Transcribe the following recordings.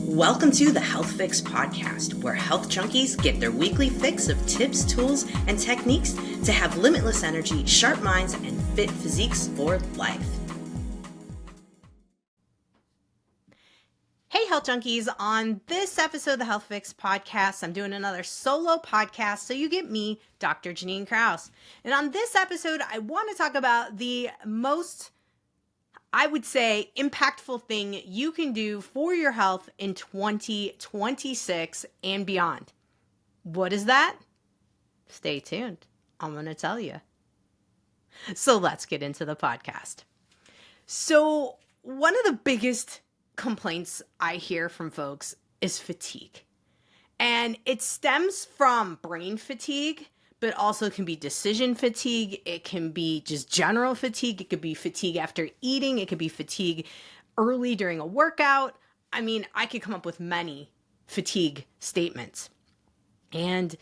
Welcome to the Health Fix podcast, where health junkies get their weekly fix of tips, tools, and techniques to have limitless energy, sharp minds, and fit physiques for life. Hey, health junkies. On this episode of the Health Fix podcast, I'm doing another solo podcast, so you get me, Dr. Janine Krause. And on this episode, I want to talk about the most, I would say, impactful thing you can do for your health in 2026 and beyond. What is that? Stay tuned. I'm going to tell you. So let's get into the podcast. So one of the biggest complaints I hear from folks is fatigue. And it stems from brain fatigue, but also can be decision fatigue. It can be just general fatigue. It could be fatigue after eating. It could be fatigue early during a workout. I mean, I could come up with many fatigue statements. And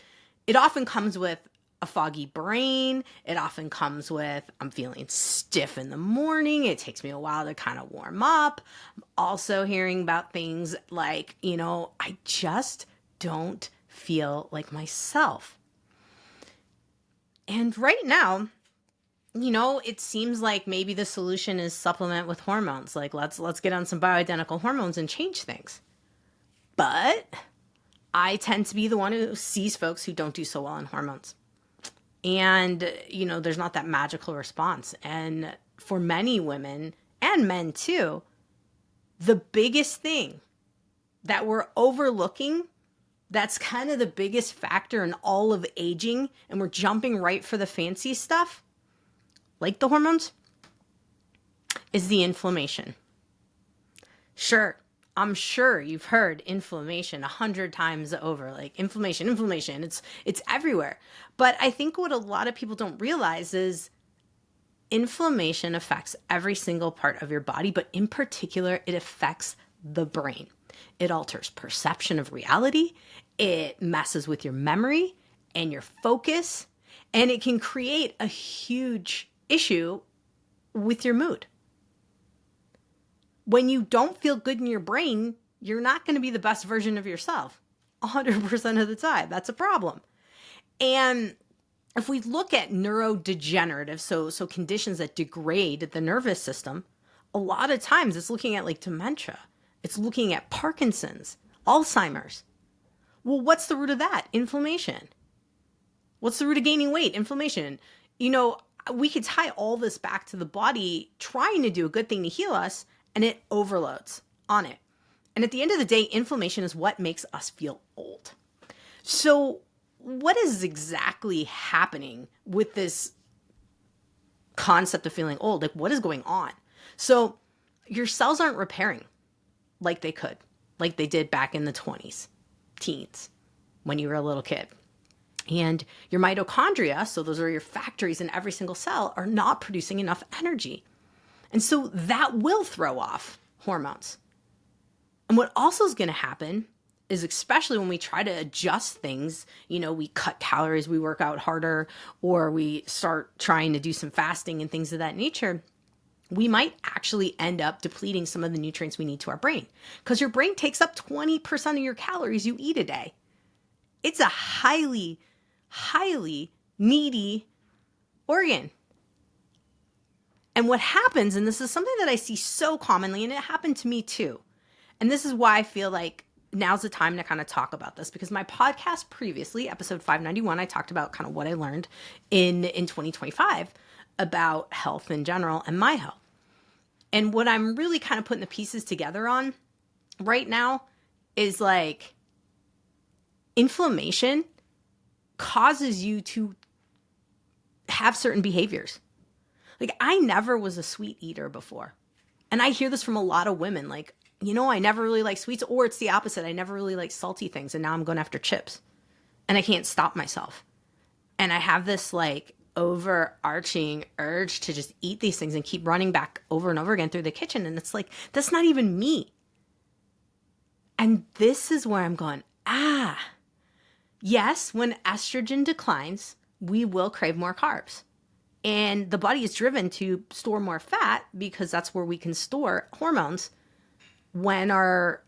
it often comes with a foggy brain. It often comes with, I'm feeling stiff in the morning. It takes me a while to kind of warm up. I'm also hearing about things like, I just don't feel like myself. And right now, it seems like maybe the solution is supplement with hormones. Like, let's get on some bioidentical hormones and change things. But I tend to be the one who sees folks who don't do so well on hormones. And, there's not that magical response. And for many women and men too, the biggest thing that we're overlooking, that's kind of the biggest factor in all of aging, and we're jumping right for the fancy stuff, like the hormones, is the inflammation. Sure, I'm sure you've heard inflammation 100 times over, like inflammation, it's everywhere. But I think what a lot of people don't realize is inflammation affects every single part of your body, but in particular, it affects the brain. It alters perception of reality. It messes with your memory and your focus, and it can create a huge issue with your mood. When you don't feel good in your brain, you're not going to be the best version of yourself 100% of the time. That's a problem. And if we look at neurodegenerative, so conditions that degrade the nervous system, a lot of times it's looking at like dementia. It's looking at Parkinson's, Alzheimer's. Well, what's the root of that? Inflammation. What's the root of gaining weight? Inflammation. We could tie all this back to the body trying to do a good thing to heal us, and it overloads on it. And at the end of the day, inflammation is what makes us feel old. So what is exactly happening with this concept of feeling old? Like, what is going on? So your cells aren't repairing like they could, like they did back in the 20s, teens, when you were a little kid. And your mitochondria, so those are your factories in every single cell, are not producing enough energy. And so that will throw off hormones. And what also is going to happen is, especially when we try to adjust things, we cut calories, we work out harder, or we start trying to do some fasting and things of that nature, we might actually end up depleting some of the nutrients we need to our brain, because your brain takes up 20% of your calories you eat a day. It's a highly, highly needy organ. And what happens, and this is something that I see so commonly, and it happened to me too, and this is why I feel like now's the time to kind of talk about this, because my podcast previously, episode 591, I talked about kind of what I learned in 2025 about health in general and my health. And what I'm really kind of putting the pieces together on right now is like inflammation causes you to have certain behaviors. Like, I never was a sweet eater before. And I hear this from a lot of women, like, I never really liked sweets, or it's the opposite. I never really liked salty things, and now I'm going after chips. And I can't stop myself. And I have this like overarching urge to just eat these things and keep running back over and over again through the kitchen. And it's like, that's not even me. And this is where I'm going, yes, when estrogen declines, we will crave more carbs. And the body is driven to store more fat because that's where we can store hormones when our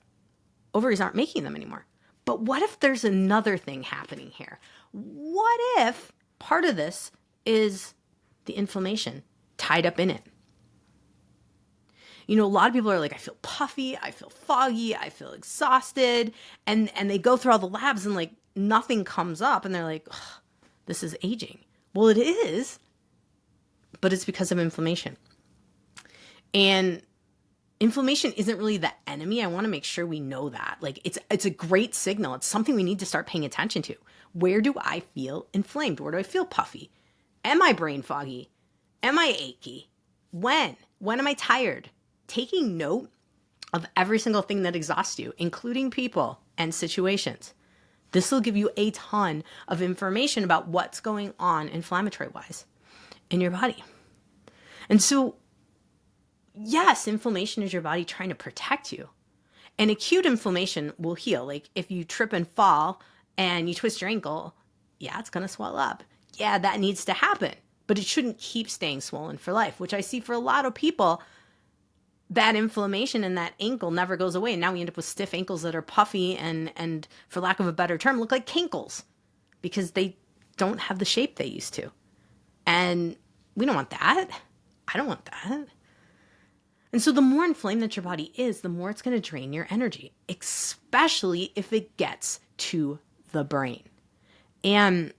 ovaries aren't making them anymore. But what if there's another thing happening here? What if part of this is the inflammation tied up in it? You know, a lot of people are like, I feel puffy, I feel foggy, I feel exhausted. And they go through all the labs and like nothing comes up. And they're like, this is aging. Well, it is, but it's because of inflammation. And inflammation isn't really the enemy. I want to make sure we know that. Like it's a great signal. It's something we need to start paying attention to. Where do I feel inflamed? Where do I feel puffy? Am I brain foggy? Am I achy? When am I tired? Taking note of every single thing that exhausts you, including people and situations. This will give you a ton of information about what's going on inflammatory wise in your body. And so, yes, inflammation is your body trying to protect you. And acute inflammation will heal. Like if you trip and fall and you twist your ankle, yeah, it's going to swell up. Yeah, that needs to happen. But it shouldn't keep staying swollen for life, which I see for a lot of people. That inflammation in that ankle never goes away. And now we end up with stiff ankles that are puffy and for lack of a better term, look like kinkles because they don't have the shape they used to. And we don't want that. I don't want that. And so the more inflamed that your body is, the more it's going to drain your energy, especially if it gets to the brain. And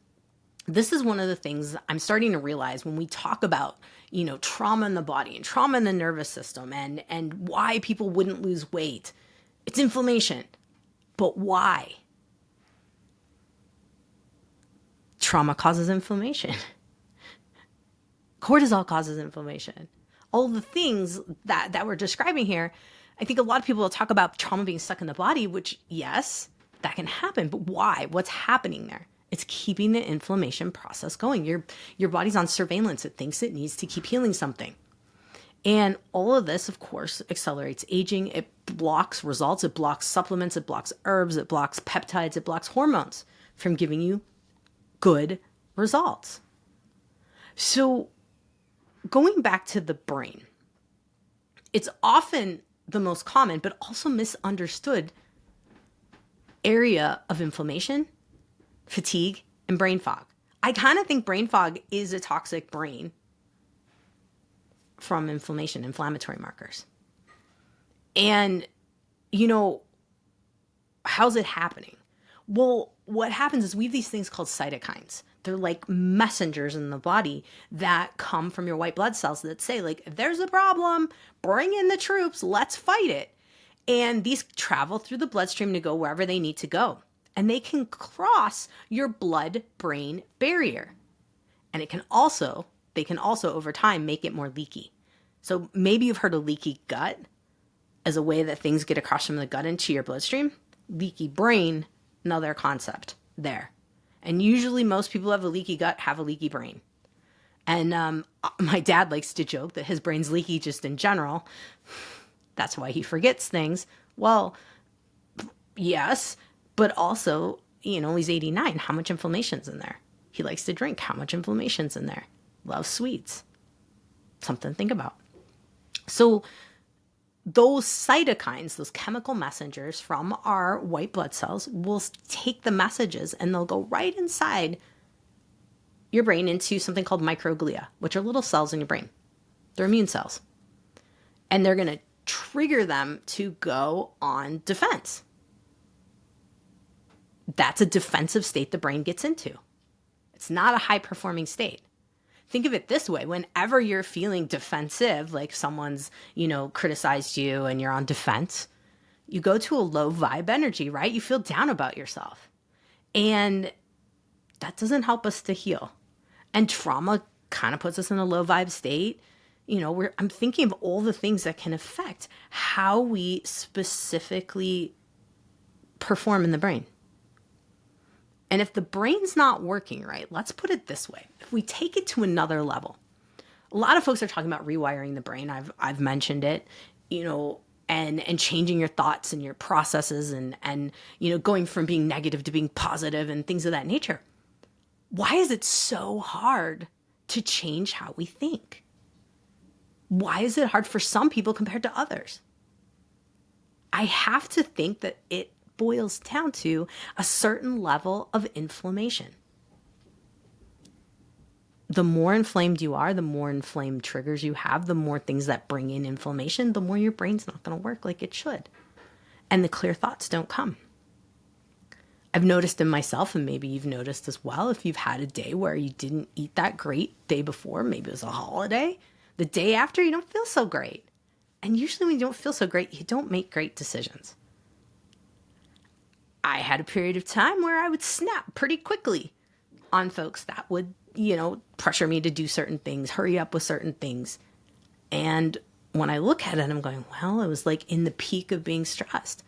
this is one of the things I'm starting to realize when we talk about, you know, trauma in the body and trauma in the nervous system and why people wouldn't lose weight. It's inflammation. But why? Trauma causes inflammation. Cortisol causes inflammation. All the things that we're describing here, I think a lot of people will talk about trauma being stuck in the body, which yes, that can happen. But why? What's happening there? It's keeping the inflammation process going. Your body's on surveillance. It thinks it needs to keep healing something. And all of this, of course, accelerates aging. It blocks results. It blocks supplements. It blocks herbs. It blocks peptides. It blocks hormones from giving you good results. So going back to the brain, it's often the most common, but also misunderstood area of inflammation, fatigue, and brain fog. I kind of think brain fog is a toxic brain from inflammation, inflammatory markers. And, you know, how's it happening? Well, what happens is we have these things called cytokines. They're like messengers in the body that come from your white blood cells that say, like, if there's a problem, bring in the troops, let's fight it. And these travel through the bloodstream to go wherever they need to go. And they can cross your blood-brain barrier. And they can also over time make it more leaky. So maybe you've heard of leaky gut as a way that things get across from the gut into your bloodstream. Leaky brain, another concept there. And usually most people who have a leaky gut have a leaky brain. And my dad likes to joke that his brain's leaky just in general. That's why he forgets things. Well, yes, but also, you know, he's 89. How much inflammation's in there? He likes to drink. How much inflammation's in there? Loves sweets. Something to think about. So those cytokines, those chemical messengers from our white blood cells will take the messages and they'll go right inside your brain into something called microglia, which are little cells in your brain. They're immune cells. And they're going to trigger them to go on defense. That's a defensive state the brain gets into. It's not a high-performing state. Think of it this way. Whenever you're feeling defensive, like someone's, you know, criticized you and you're on defense, you go to a low vibe energy, right? You feel down about yourself. And that doesn't help us to heal. And trauma kind of puts us in a low vibe state. You know, I'm thinking of all the things that can affect how we specifically perform in the brain. And if the brain's not working right, let's put it this way. If we take it to another level, a lot of folks are talking about rewiring the brain. I've mentioned it, you know, and changing your thoughts and your processes and, you know, going from being negative to being positive and things of that nature. Why is it so hard to change how we think? Why is it hard for some people compared to others? I have to think that it boils down to a certain level of inflammation. The more inflamed you are, the more inflamed triggers you have, the more things that bring in inflammation, the more your brain's not going to work like it should. And the clear thoughts don't come. I've noticed in myself, and maybe you've noticed as well, if you've had a day where you didn't eat that great day before, maybe it was a holiday, the day after you don't feel so great. And usually when you don't feel so great, you don't make great decisions. I had a period of time where I would snap pretty quickly on folks that would, pressure me to do certain things, hurry up with certain things. And when I look at it, I'm going, well, it was like in the peak of being stressed.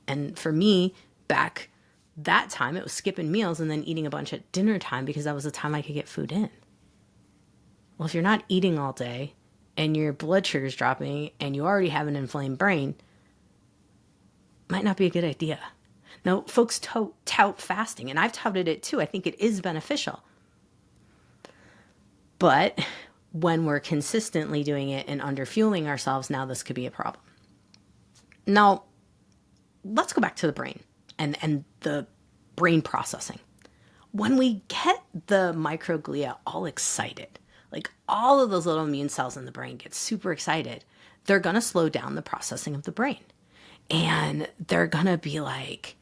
And for me, back that time, it was skipping meals and then eating a bunch at dinner time because that was the time I could get food in. Well, if you're not eating all day and your blood sugar's dropping and you already have an inflamed brain, might not be a good idea. Now, folks tout fasting, and I've touted it too. I think it is beneficial. But when we're consistently doing it and underfueling ourselves, now this could be a problem. Now, let's go back to the brain and the brain processing. When we get the microglia all excited, like all of those little immune cells in the brain get super excited, they're going to slow down the processing of the brain. And they're going to be like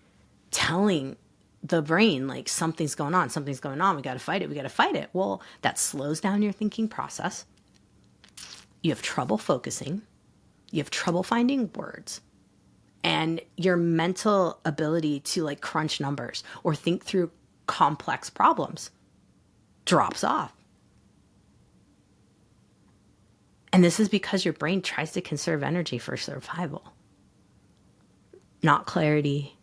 telling the brain, like, something's going on. We got to fight it. Well, that slows down your thinking process. You have trouble focusing. You have trouble finding words. And your mental ability to like crunch numbers or think through complex problems drops off. And this is because your brain tries to conserve energy for survival. Not clarity,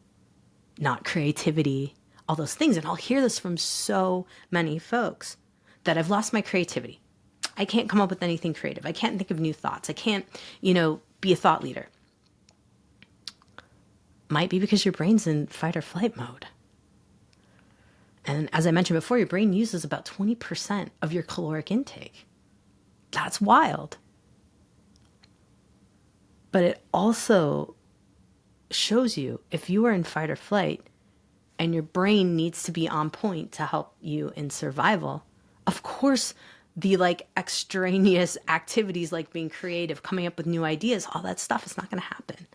not creativity, all those things. And I'll hear this from so many folks that I've lost my creativity. I can't come up with anything creative. I can't think of new thoughts. I can't, be a thought leader. Might be because your brain's in fight or flight mode. And as I mentioned before, your brain uses about 20% of your caloric intake. That's wild. But it also shows you if you are in fight or flight and your brain needs to be on point to help you in survival, of course, the like extraneous activities like being creative, coming up with new ideas, all that stuff is not going to happen.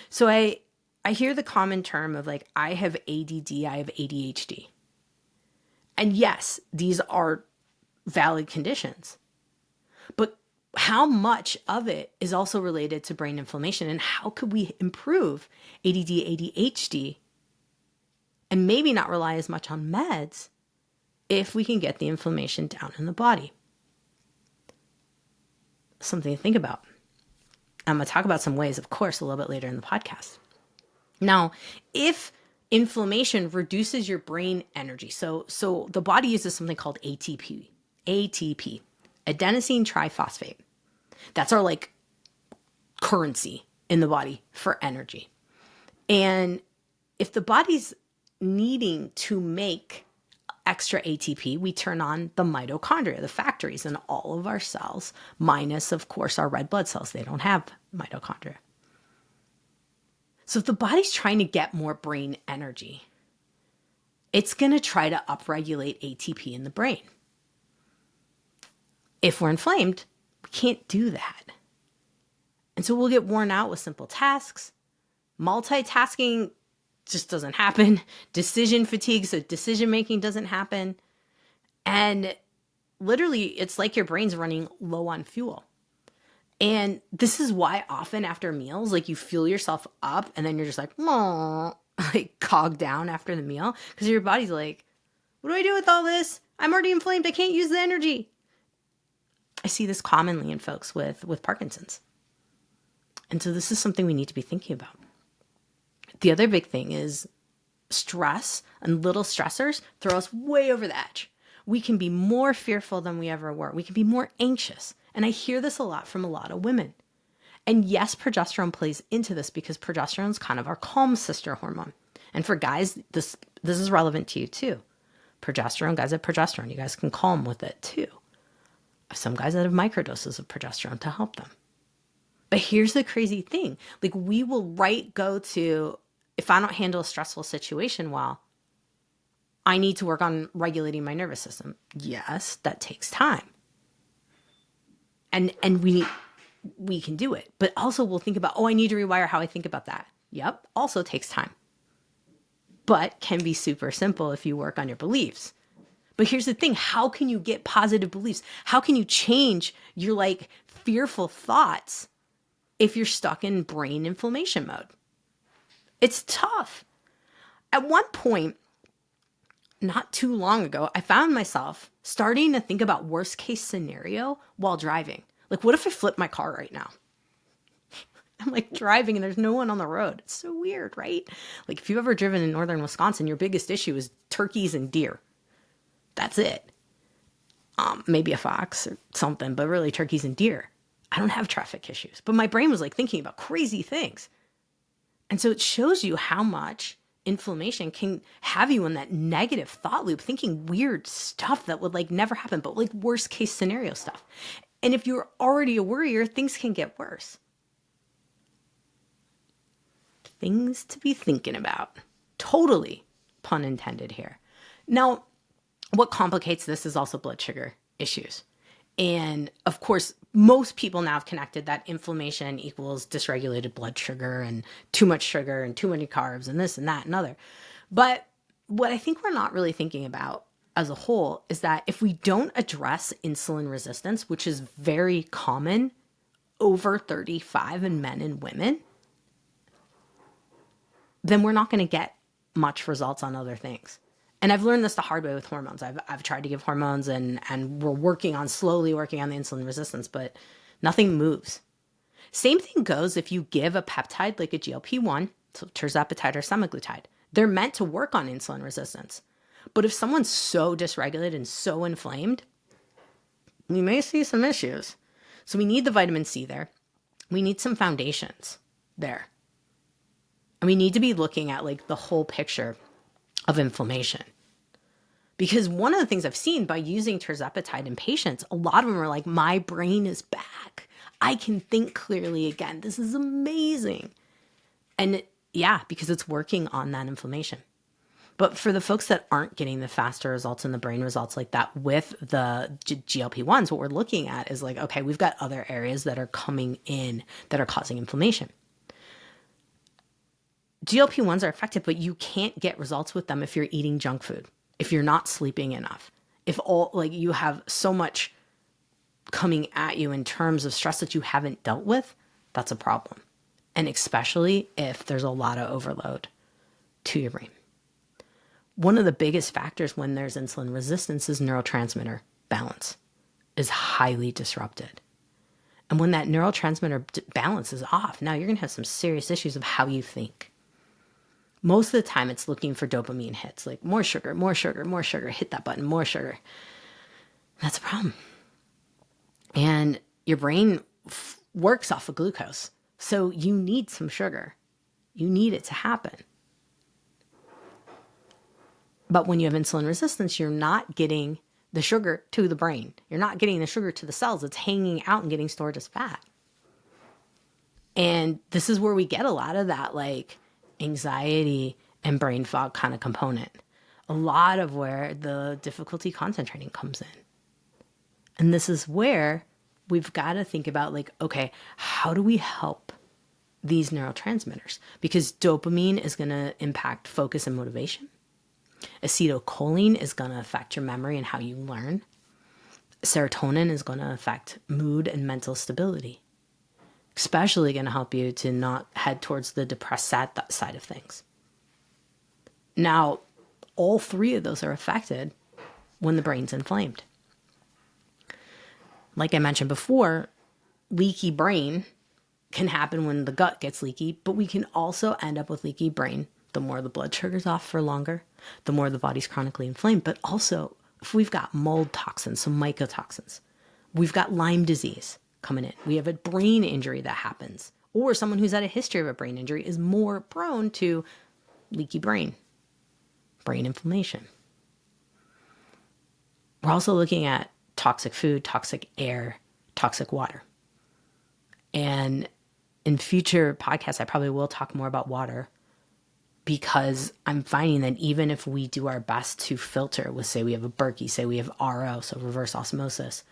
So I hear the common term of like, I have ADD, I have ADHD. And yes, these are valid conditions. But how much of it is also related to brain inflammation, and how could we improve ADD, ADHD, and maybe not rely as much on meds if we can get the inflammation down in the body? Something to think about. I'm going to talk about some ways, of course, a little bit later in the podcast. Now, if inflammation reduces your brain energy, so the body uses something called ATP, adenosine triphosphate. That's our like currency in the body for energy. And if the body's needing to make extra ATP, we turn on the mitochondria, the factories in all of our cells, minus, of course, our red blood cells. They don't have mitochondria. So if the body's trying to get more brain energy, it's going to try to upregulate ATP in the brain. If we're inflamed, we can't do that. And so we'll get worn out with simple tasks. Multitasking just doesn't happen. Decision fatigue, so decision-making doesn't happen. And literally, it's like your brain's running low on fuel. And this is why often after meals, like you fuel yourself up and then you're just like, cog down after the meal. Because your body's like, what do I do with all this? I'm already inflamed. I can't use the energy. I see this commonly in folks with Parkinson's. And so this is something we need to be thinking about. The other big thing is stress, and little stressors throw us way over the edge. We can be more fearful than we ever were. We can be more anxious. And I hear this a lot from a lot of women. And yes, progesterone plays into this because progesterone is kind of our calm sister hormone. And for guys, this is relevant to you too. Progesterone, guys have progesterone. You guys can calm with it too. Some guys that have microdoses of progesterone to help them. But here's the crazy thing. Like we will go to, if I don't handle a stressful situation well, I need to work on regulating my nervous system. Yes, that takes time. And we can do it. But also we'll think about, I need to rewire how I think about that. Yep, also takes time. But can be super simple if you work on your beliefs. But here's the thing, how can you get positive beliefs? How can you change your like fearful thoughts if you're stuck in brain inflammation mode? It's tough. At one point, not too long ago, I found myself starting to think about worst case scenario while driving. Like, what if I flip my car right now? I'm like driving and there's no one on the road. It's so weird, right? Like if you've ever driven in northern Wisconsin, your biggest issue is turkeys and deer. That's it. Maybe a fox or something, but really turkeys and deer. I don't have traffic issues, but my brain was like thinking about crazy things. And so it shows you how much inflammation can have you in that negative thought loop, thinking weird stuff that would like never happen, but like worst case scenario stuff. And if you're already a worrier, things can get worse. Things to be thinking about. Totally, pun intended here. Now, what complicates this is also blood sugar issues. And of course, most people now have connected that inflammation equals dysregulated blood sugar and too much sugar and too many carbs and this and that and other. But what I think we're not really thinking about as a whole is that if we don't address insulin resistance, which is very common over 35 in men and women, then we're not going to get much results on other things. And I've learned this the hard way with hormones. I've tried to give hormones and we're slowly working on the insulin resistance, but nothing moves. Same thing goes if you give a peptide like a GLP-1, so tirzepatide or semaglutide. They're meant to work on insulin resistance. But if someone's so dysregulated and so inflamed, we may see some issues. So we need the vitamin C there. We need some foundations there. And we need to be looking at like the whole picture of inflammation. Because one of the things I've seen by using tirzepatide in patients, a lot of them are like, my brain is back. I can think clearly again. This is amazing. And yeah, because it's working on that inflammation. But for the folks that aren't getting the faster results and the brain results like that with the GLP-1s, what we're looking at is like, okay, we've got other areas that are coming in that are causing inflammation. GLP-1s are effective, but you can't get results with them if you're eating junk food, if you're not sleeping enough, if you have so much coming at you in terms of stress that you haven't dealt with, that's a problem. And especially if there's a lot of overload to your brain. One of the biggest factors when there's insulin resistance is neurotransmitter balance is highly disrupted. And when that neurotransmitter balance is off, now you're going to have some serious issues of how you think. Most of the time it's looking for dopamine hits, like more sugar, more sugar, more sugar, hit that button, more sugar. That's a problem. And your brain works off of glucose. So you need some sugar. You need it to happen. But when you have insulin resistance, you're not getting the sugar to the brain. You're not getting the sugar to the cells. It's hanging out and getting stored as fat. And this is where we get a lot of that like anxiety and brain fog kind of component. A lot of where the difficulty concentrating comes in. And this is where we've got to think about like, okay, how do we help these neurotransmitters? Because dopamine is going to impact focus and motivation. Acetylcholine is going to affect your memory and how you learn. Serotonin is going to affect mood and mental stability. Especially going to help you to not head towards the depressed, sad side of things. Now, all three of those are affected when the brain's inflamed. Like I mentioned before, leaky brain can happen when the gut gets leaky, but we can also end up with leaky brain the more the blood sugar's off for longer, the more the body's chronically inflamed. But also, if we've got mold toxins, some mycotoxins, we've got Lyme disease coming in, we have a brain injury that happens, or someone who's had a history of a brain injury is more prone to leaky brain inflammation. We're also looking at toxic food, toxic air, toxic water. And In future podcasts, I probably will talk more about water, because I'm finding that even if we do our best to filter with, say we have a Berkey, say we have RO, so reverse osmosis,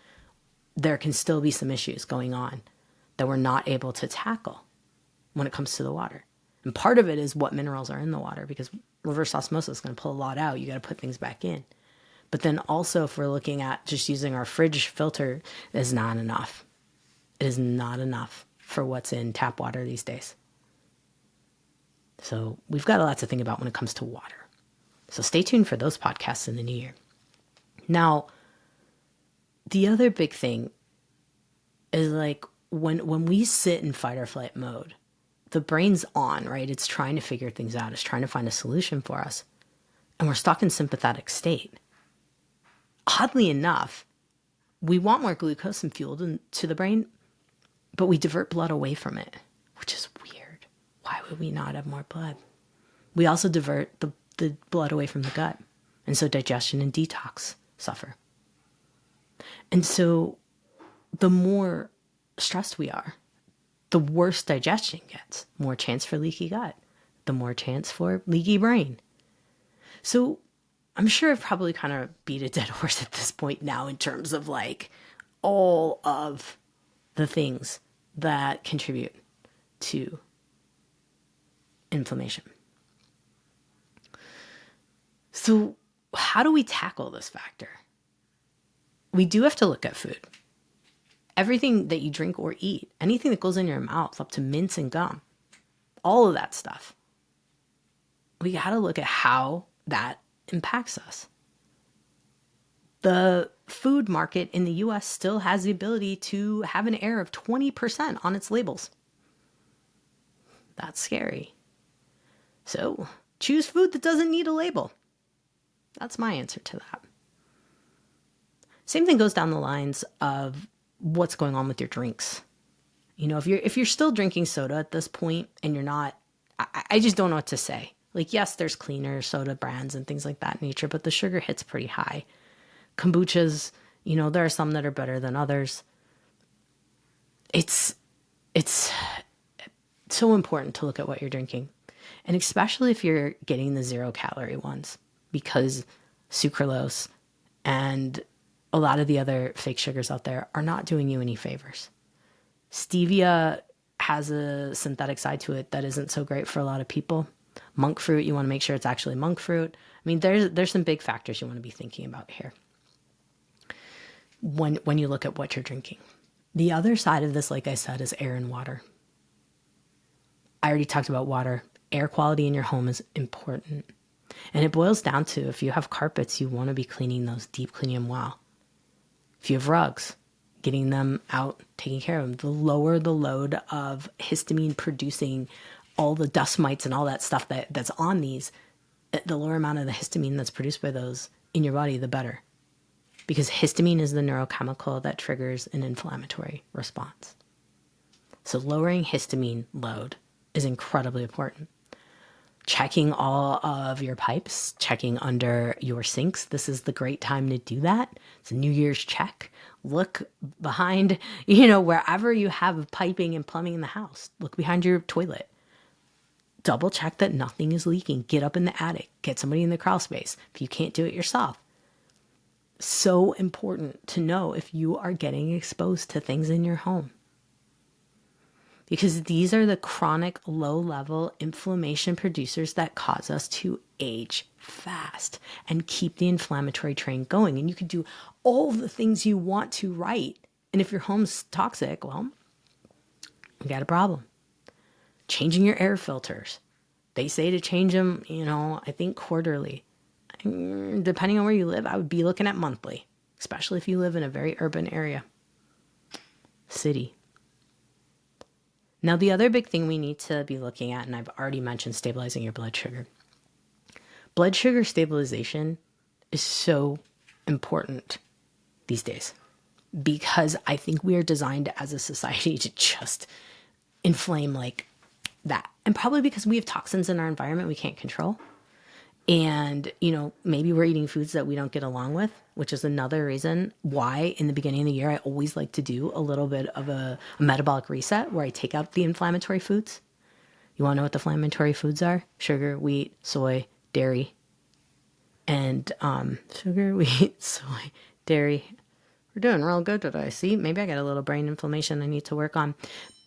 there can still be some issues going on that we're not able to tackle when it comes to the water. And part of it is what minerals are in the water, because reverse osmosis is going to pull a lot out. You got to put things back in. But then also, if we're looking at just using our fridge filter, is not enough. It is not enough for what's in tap water these days. So we've got a lot to think about when it comes to water. So stay tuned for those podcasts in the new year. Now, the other big thing is like when we sit in fight or flight mode, the brain's on, right? It's trying to figure things out. It's trying to find a solution for us. And we're stuck in sympathetic state. Oddly enough, we want more glucose and fuel to the brain, but we divert blood away from it, which is weird. Why would we not have more blood? We also divert the blood away from the gut. And so digestion and detox suffer. And so the more stressed we are, the worse digestion gets. More chance for leaky gut. The more chance for leaky brain. So I'm sure I've probably kind of beat a dead horse at this point now in terms of like all of the things that contribute to inflammation. So how do we tackle this factor? We do have to look at food. Everything that you drink or eat, anything that goes in your mouth, up to mints and gum, all of that stuff. We got to look at how that impacts us. The food market in the US still has the ability to have an error of 20% on its labels. That's scary. So choose food that doesn't need a label. That's my answer to that. Same thing goes down the lines of what's going on with your drinks. You know, if you're still drinking soda at this point and you're not, I just don't know what to say. Like, yes, there's cleaner soda brands and things like that in nature, but the sugar hits pretty high. Kombuchas, you know, there are some that are better than others. It's so important to look at what you're drinking. And especially if you're getting the 0-calorie ones, because sucralose and a lot of the other fake sugars out there are not doing you any favors. Stevia has a synthetic side to it that isn't so great for a lot of people. Monk fruit, you want to make sure it's actually monk fruit. I mean, there's some big factors you want to be thinking about here when you look at what you're drinking. The other side of this, like I said, is air and water. I already talked about water. Air quality in your home is important. And it boils down to, if you have carpets, you want to be cleaning those, deep cleaning them well. If you have rugs, getting them out, taking care of them. The lower the load of histamine producing all the dust mites and all that stuff that's on these, the lower amount of the histamine that's produced by those in your body, the better. Because histamine is the neurochemical that triggers an inflammatory response. So lowering histamine load is incredibly important. Checking all of your pipes, checking under your sinks. This is the great time to do that. It's a New Year's check. Look behind, wherever you have piping and plumbing in the house. Look behind your toilet. Double check that nothing is leaking. Get up in the attic. Get somebody in the crawl space if you can't do it yourself. So important to know if you are getting exposed to things in your home. Because these are the chronic low-level inflammation producers that cause us to age fast and keep the inflammatory train going. And you can do all the things you want to right. And if your home's toxic, well, you got a problem. Changing your air filters. They say to change them, I think quarterly. Depending on where you live, I would be looking at monthly, especially if you live in a very urban area, city. Now, the other big thing we need to be looking at, and I've already mentioned stabilizing your blood sugar. Blood sugar stabilization is so important these days because I think we are designed as a society to just inflame like that. And probably because we have toxins in our environment we can't control. And, maybe we're eating foods that we don't get along with, which is another reason why in the beginning of the year, I always like to do a little bit of a metabolic reset where I take out the inflammatory foods. You want to know what the inflammatory foods are? Sugar, wheat, soy, dairy, and sugar, wheat, soy, dairy. We're doing real good today. See, maybe I got a little brain inflammation I need to work on.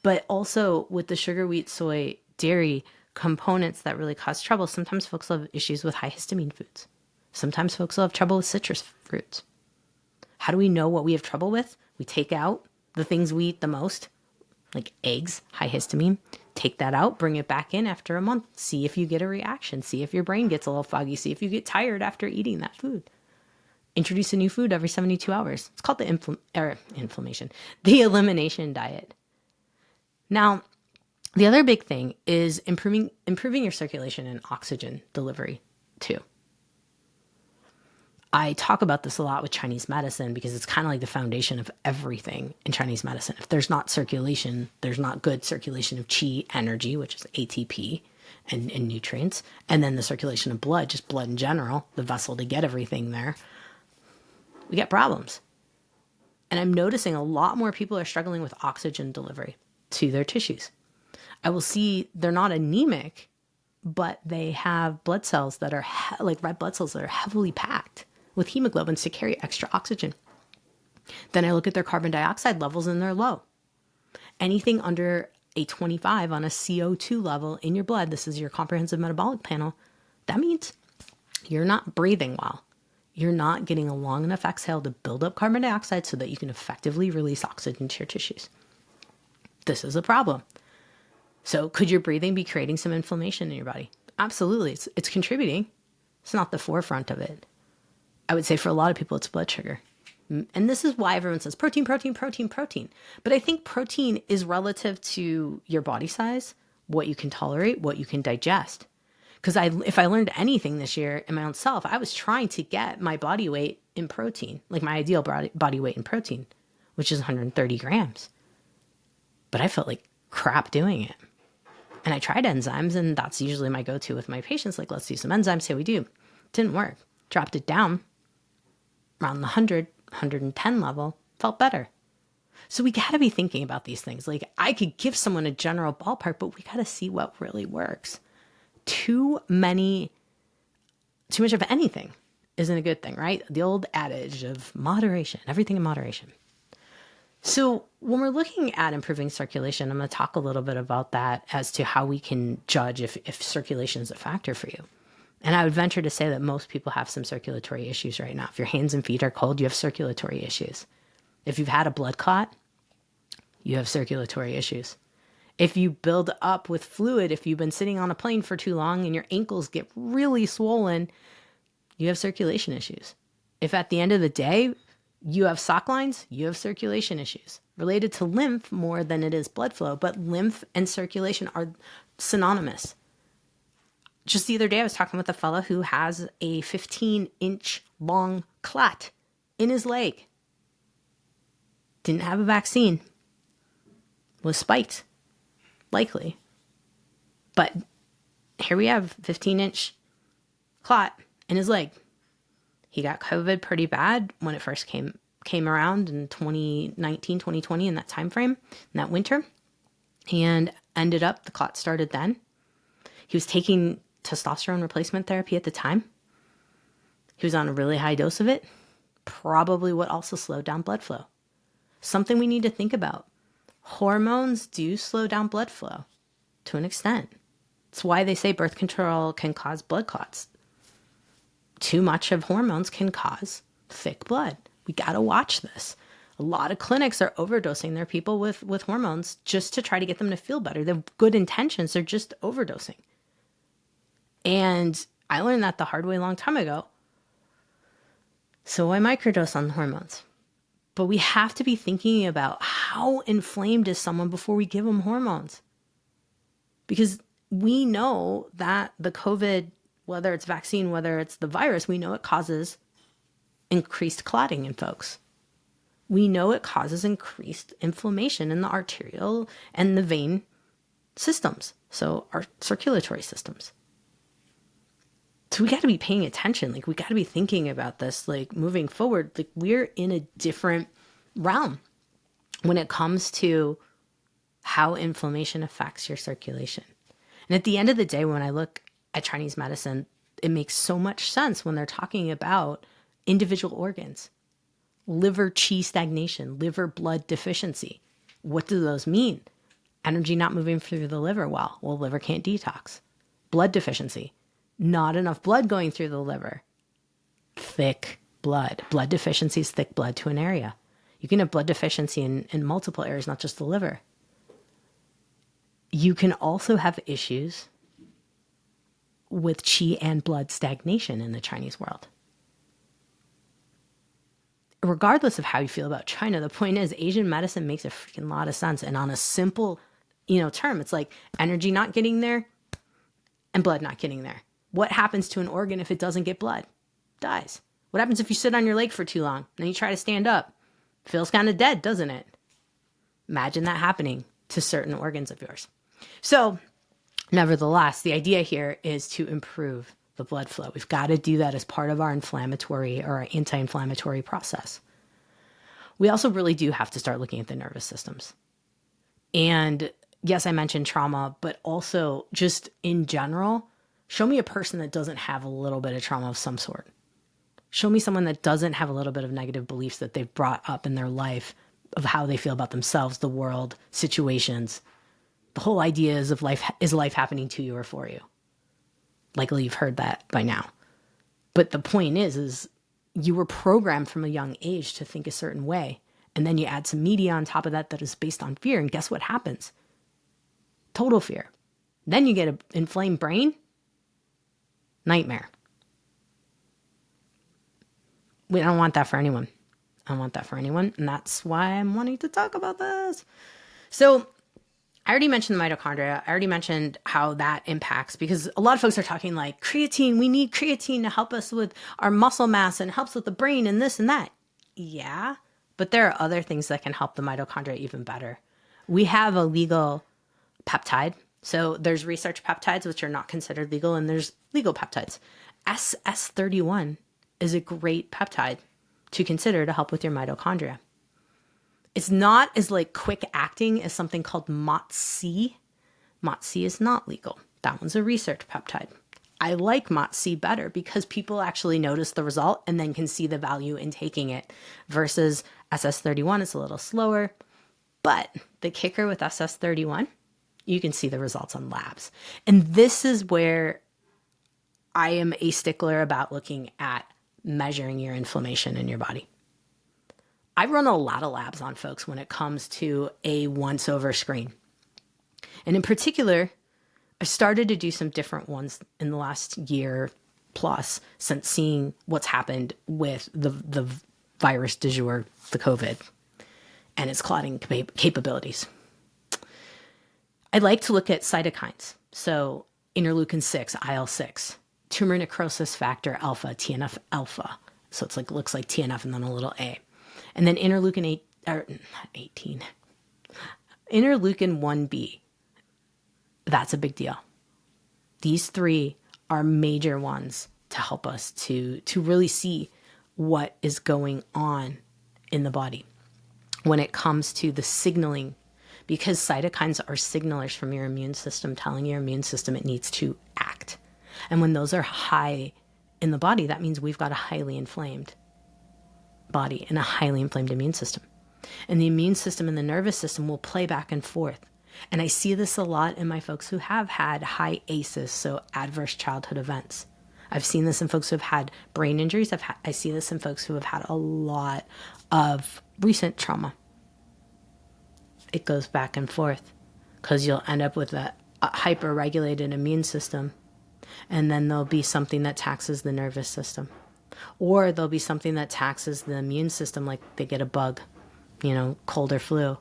But also with the sugar, wheat, soy, dairy components that really cause trouble, sometimes folks will have issues with high histamine foods. Sometimes folks will have trouble with citrus fruits. How do we know what we have trouble with? We take out the things we eat the most, like eggs, high histamine. Take that out, bring it back in after a month. See if you get a reaction. See if your brain gets a little foggy. See if you get tired after eating that food. Introduce a new food every 72 hours. It's called the the elimination diet. Now, the other big thing is improving your circulation and oxygen delivery too. I talk about this a lot with Chinese medicine because it's kind of like the foundation of everything in Chinese medicine. If there's not circulation, there's not good circulation of qi, energy, which is ATP and nutrients, and then the circulation of blood, just blood in general, the vessel to get everything there, we get problems. And I'm noticing a lot more people are struggling with oxygen delivery to their tissues. I will see they're not anemic, but they have blood cells that are like red blood cells that are heavily packed with hemoglobins to carry extra oxygen. Then I look at their carbon dioxide levels and they're low. Anything under a 25 on a CO2 level in your blood, this is your comprehensive metabolic panel, that means you're not breathing well. You're not getting a long enough exhale to build up carbon dioxide so that you can effectively release oxygen to your tissues. This is a problem. So could your breathing be creating some inflammation in your body? Absolutely. It's contributing. It's not the forefront of it. I would say for a lot of people, it's blood sugar. And this is why everyone says protein, protein, protein, protein. But I think protein is relative to your body size, what you can tolerate, what you can digest. Because if I learned anything this year in my own self, I was trying to get my body weight in protein, like my ideal body weight in protein, which is 130 grams. But I felt like crap doing it. And I tried enzymes, and that's usually my go-to with my patients. Like, let's do some enzymes, say we do. Didn't work. Dropped it down around the 100, 110 level, felt better. So we got to be thinking about these things. Like, I could give someone a general ballpark, but we got to see what really works. Too much of anything isn't a good thing, right? The old adage of moderation, everything in moderation. So when we're looking at improving circulation, I'm going to talk a little bit about that as to how we can judge if circulation is a factor for you. And I would venture to say that most people have some circulatory issues right now. If your hands and feet are cold, you have circulatory issues. If you've had a blood clot, you have circulatory issues. If you build up with fluid, if you've been sitting on a plane for too long and your ankles get really swollen, you have circulation issues. If at the end of the day, you have sock lines, you have circulation issues related to lymph more than it is blood flow, but lymph and circulation are synonymous. Just the other day, I was talking with a fella who has a 15-inch long clot in his leg. Didn't have a vaccine. Was spiked, likely. But here we have 15-inch clot in his leg. He got COVID pretty bad when it first came around in 2019, 2020, in that time frame, in that winter. And ended up, the clot started then. He was taking testosterone replacement therapy at the time. He was on a really high dose of it. Probably what also slowed down blood flow. Something we need to think about. Hormones do slow down blood flow to an extent. It's why they say birth control can cause blood clots. Too much of hormones can cause thick blood. We got to watch this. A lot of clinics are overdosing their people with hormones just to try to get them to feel better. They have good intentions. They're just overdosing. And I learned that the hard way a long time ago. So I microdose on the hormones. But we have to be thinking about how inflamed is someone before we give them hormones. Because we know that the COVID, whether it's vaccine, whether it's the virus, we know it causes increased clotting in folks. We know it causes increased inflammation in the arterial and the vein systems, so our circulatory systems. So we got to be paying attention. Like, we got to be thinking about this, like, moving forward. Like, we're in a different realm when it comes to how inflammation affects your circulation. And at the end of the day, when I look at Chinese medicine, it makes so much sense when they're talking about individual organs. Liver qi stagnation, liver blood deficiency. What do those mean? Energy not moving through the liver well. Well, liver can't detox. Blood deficiency. Not enough blood going through the liver. Thick blood. Blood deficiency is thick blood to an area. You can have blood deficiency in multiple areas, not just the liver. You can also have issues with qi and blood stagnation in the Chinese world. Regardless of how you feel about China, the point is Asian medicine makes a freaking lot of sense. And on a simple, term, it's like energy not getting there and blood not getting there. What happens to an organ if it doesn't get blood? Dies. What happens if you sit on your leg for too long and then you try to stand up? Feels kind of dead, doesn't it? Imagine that happening to certain organs of yours. So, nevertheless, the idea here is to improve the blood flow. We've got to do that as part of our inflammatory or our anti-inflammatory process. We also really do have to start looking at the nervous systems. And yes, I mentioned trauma, but also just in general, show me a person that doesn't have a little bit of trauma of some sort. Show me someone that doesn't have a little bit of negative beliefs that they've brought up in their life of how they feel about themselves, the world, situations. The whole idea is life happening to you or for you. Likely you've heard that by now. But the point is you were programmed from a young age to think a certain way. And then you add some media on top of that is based on fear. And guess what happens? Total fear. Then you get an inflamed brain. Nightmare. I don't want that for anyone. I don't want that for anyone. And that's why I'm wanting to talk about this. So I already mentioned the mitochondria. I already mentioned how that impacts, because a lot of folks are talking like creatine. We need creatine to help us with our muscle mass and helps with the brain and this and that. Yeah, but there are other things that can help the mitochondria even better. We have a legal peptide. So there's research peptides, which are not considered legal, and there's legal peptides. SS31 is a great peptide to consider to help with your mitochondria. It's not as like quick acting as something called MOTS-C. MOTS-C is not legal. That one's a research peptide. I like MOTS-C better because people actually notice the result and then can see the value in taking it, versus SS31 is a little slower. But the kicker with SS31, you can see the results on labs. And this is where I am a stickler about looking at measuring your inflammation in your body. I run a lot of labs on folks when it comes to a once-over screen. And in particular, I've started to do some different ones in the last year plus since seeing what's happened with the virus du jour, the COVID, and its clotting capabilities. I like to look at cytokines. So interleukin 6, IL-6, tumor necrosis factor alpha, TNF alpha. So it's like, looks like TNF and then a little A. And then interleukin 18, interleukin 1B. That's a big deal. These three are major ones to help us to really see what is going on in the body when it comes to the signaling, because cytokines are signalers from your immune system telling your immune system it needs to act. And when those are high in the body, that means we've got a highly inflamed body and a highly inflamed immune system. And the immune system and the nervous system will play back and forth. And I see this a lot in my folks who have had high ACEs, so adverse childhood events. I've seen this in folks who have had brain injuries. I see this in folks who have had a lot of recent trauma. It goes back and forth because you'll end up with a hyper-regulated immune system, and then there'll be something that taxes the nervous system. Or there'll be something that taxes the immune system, like they get a bug, cold or flu.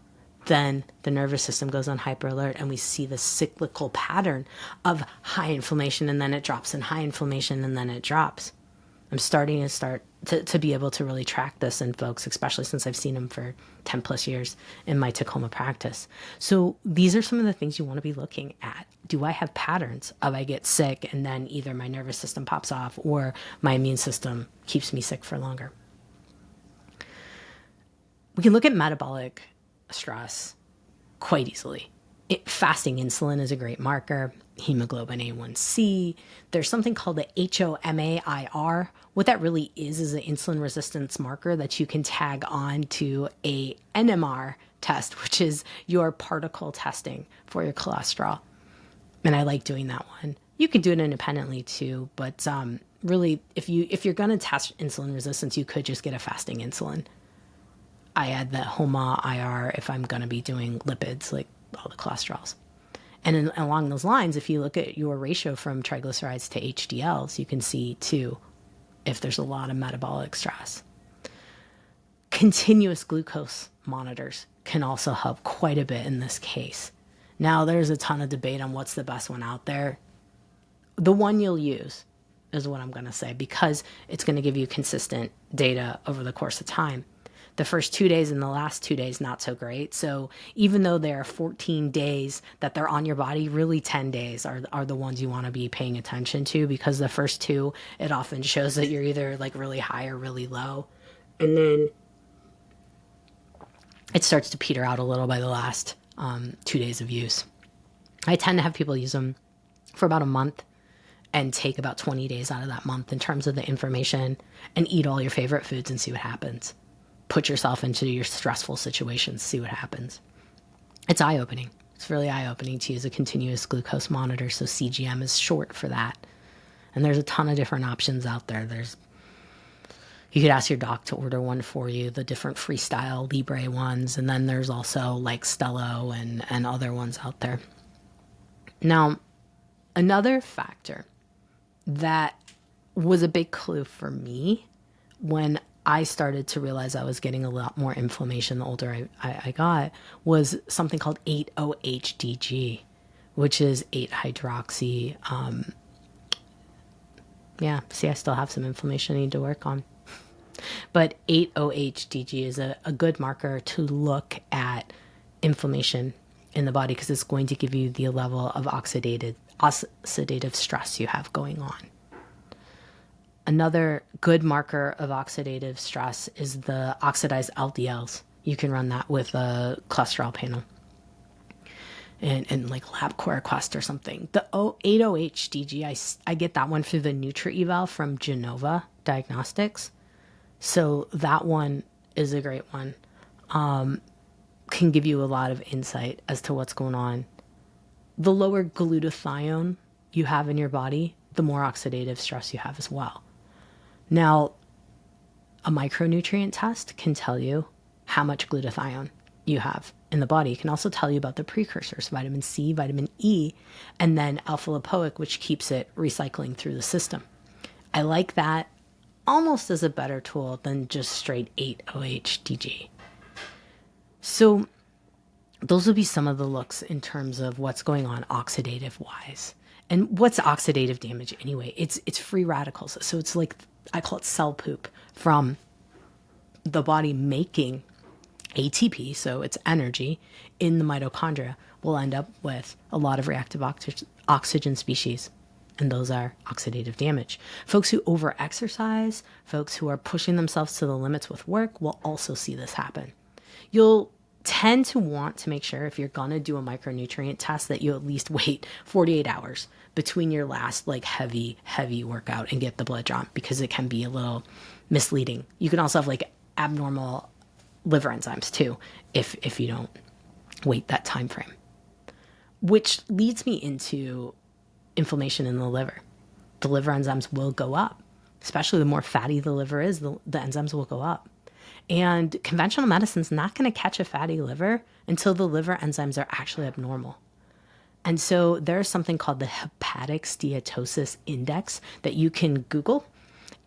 Then the nervous system goes on hyper alert, and we see the cyclical pattern of high inflammation, and then it drops, and high inflammation, and then it drops. I'm starting to be able to really track this in folks, especially since I've seen them for 10 plus years in my Tacoma practice. So these are some of the things you want to be looking at. Do I have patterns of I get sick and then either my nervous system pops off or my immune system keeps me sick for longer? We can look at metabolic stress quite easily. Fasting insulin is a great marker. Hemoglobin A1C. There's something called the HOMAIR. What that really is an insulin resistance marker that you can tag on to a NMR test, which is your particle testing for your cholesterol. And I like doing that one. You can do it independently too, but really, if you're going to test insulin resistance, you could just get a fasting insulin. I add the HOMA-IR if I'm going to be doing lipids, like all the cholesterols. And along those lines, if you look at your ratio from triglycerides to HDLs, you can see too if there's a lot of metabolic stress. Continuous glucose monitors can also help quite a bit in this case. Now, there's a ton of debate on what's the best one out there. The one you'll use is what I'm going to say, because it's going to give you consistent data over the course of time. The first 2 days and the last 2 days, not so great. So even though there are 14 days that they're on your body, really 10 days are the ones you want to be paying attention to, because the first two, it often shows that you're either like really high or really low. And then it starts to peter out a little by the last 2 days of use. I tend to have people use them for about a month and take about 20 days out of that month in terms of the information and eat all your favorite foods and see what happens. Put yourself into your stressful situations, see what happens. It's eye-opening. It's really eye-opening to use a continuous glucose monitor. So CGM is short for that. And there's a ton of different options out there. You could ask your doc to order one for you, the different Freestyle Libre ones. And then there's also like Stello and other ones out there. Now, another factor that was a big clue for me when I started to realize I was getting a lot more inflammation the older I got was something called 8-OHDG, which is 8-hydroxy. I still have some inflammation I need to work on. But 8-OHDG is a good marker to look at inflammation in the body, because it's going to give you the level of oxidative stress you have going on. Another good marker of oxidative stress is the oxidized LDLs. You can run that with a cholesterol panel and like LabCorp Quest or something. The 8-OHDG, I get that one through the NutriEval from Genova Diagnostics. So that one is a great one. Can give you a lot of insight as to what's going on. The lower glutathione you have in your body, the more oxidative stress you have as well. Now, a micronutrient test can tell you how much glutathione you have in the body. It can also tell you about the precursors, vitamin C, vitamin E, and then alpha-lipoic, which keeps it recycling through the system. I like that almost as a better tool than just straight 8-OHDG. So those would be some of the looks in terms of what's going on oxidative-wise. And what's oxidative damage anyway? It's free radicals. So it's like, I call it cell poop from the body making ATP, so it's energy, in the mitochondria. We'll end up with a lot of reactive oxygen species, and those are oxidative damage. Folks who overexercise, folks who are pushing themselves to the limits with work will also see this happen. You'll tend to want to make sure, if you're going to do a micronutrient test, that you at least wait 48 hours between your last like heavy workout and get the blood drawn, because it can be a little misleading. You can also have like abnormal liver enzymes too if you don't wait that time frame, which leads me into inflammation in the liver. The liver enzymes will go up, especially the more fatty the liver is, the enzymes will go up. And conventional medicine's not going to catch a fatty liver until the liver enzymes are actually abnormal. And so there's something called the hepatic steatosis index that you can Google,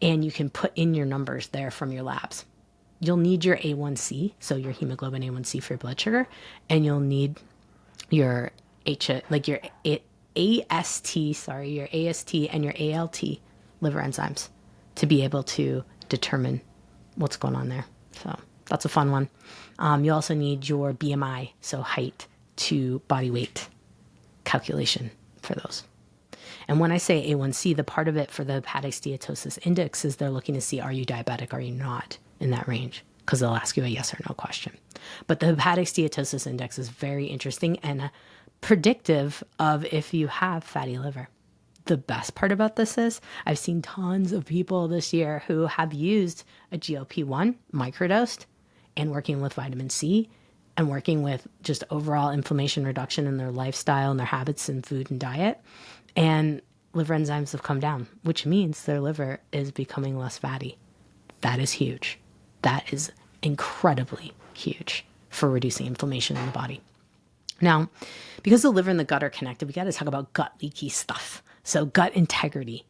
and you can put in your numbers there from your labs. You'll need your A1C, so your hemoglobin A1C for your blood sugar, and you'll need your your AST and your ALT liver enzymes to be able to determine what's going on there. So that's a fun one. You also need your BMI, so height to body weight calculation for those. And when I say A1C, the part of it for the hepatic steatosis index is they're looking to see, are you diabetic? Are you not in that range? Because they'll ask you a yes or no question. But the hepatic steatosis index is very interesting and predictive of if you have fatty liver. The best part about this is I've seen tons of people this year who have used a GLP-1 microdosed and working with vitamin C and working with just overall inflammation reduction in their lifestyle and their habits in food and diet. And liver enzymes have come down, which means their liver is becoming less fatty. That is huge. That is incredibly huge for reducing inflammation in the body. Now, because the liver and the gut are connected, we got to talk about gut leaky stuff. So gut integrity,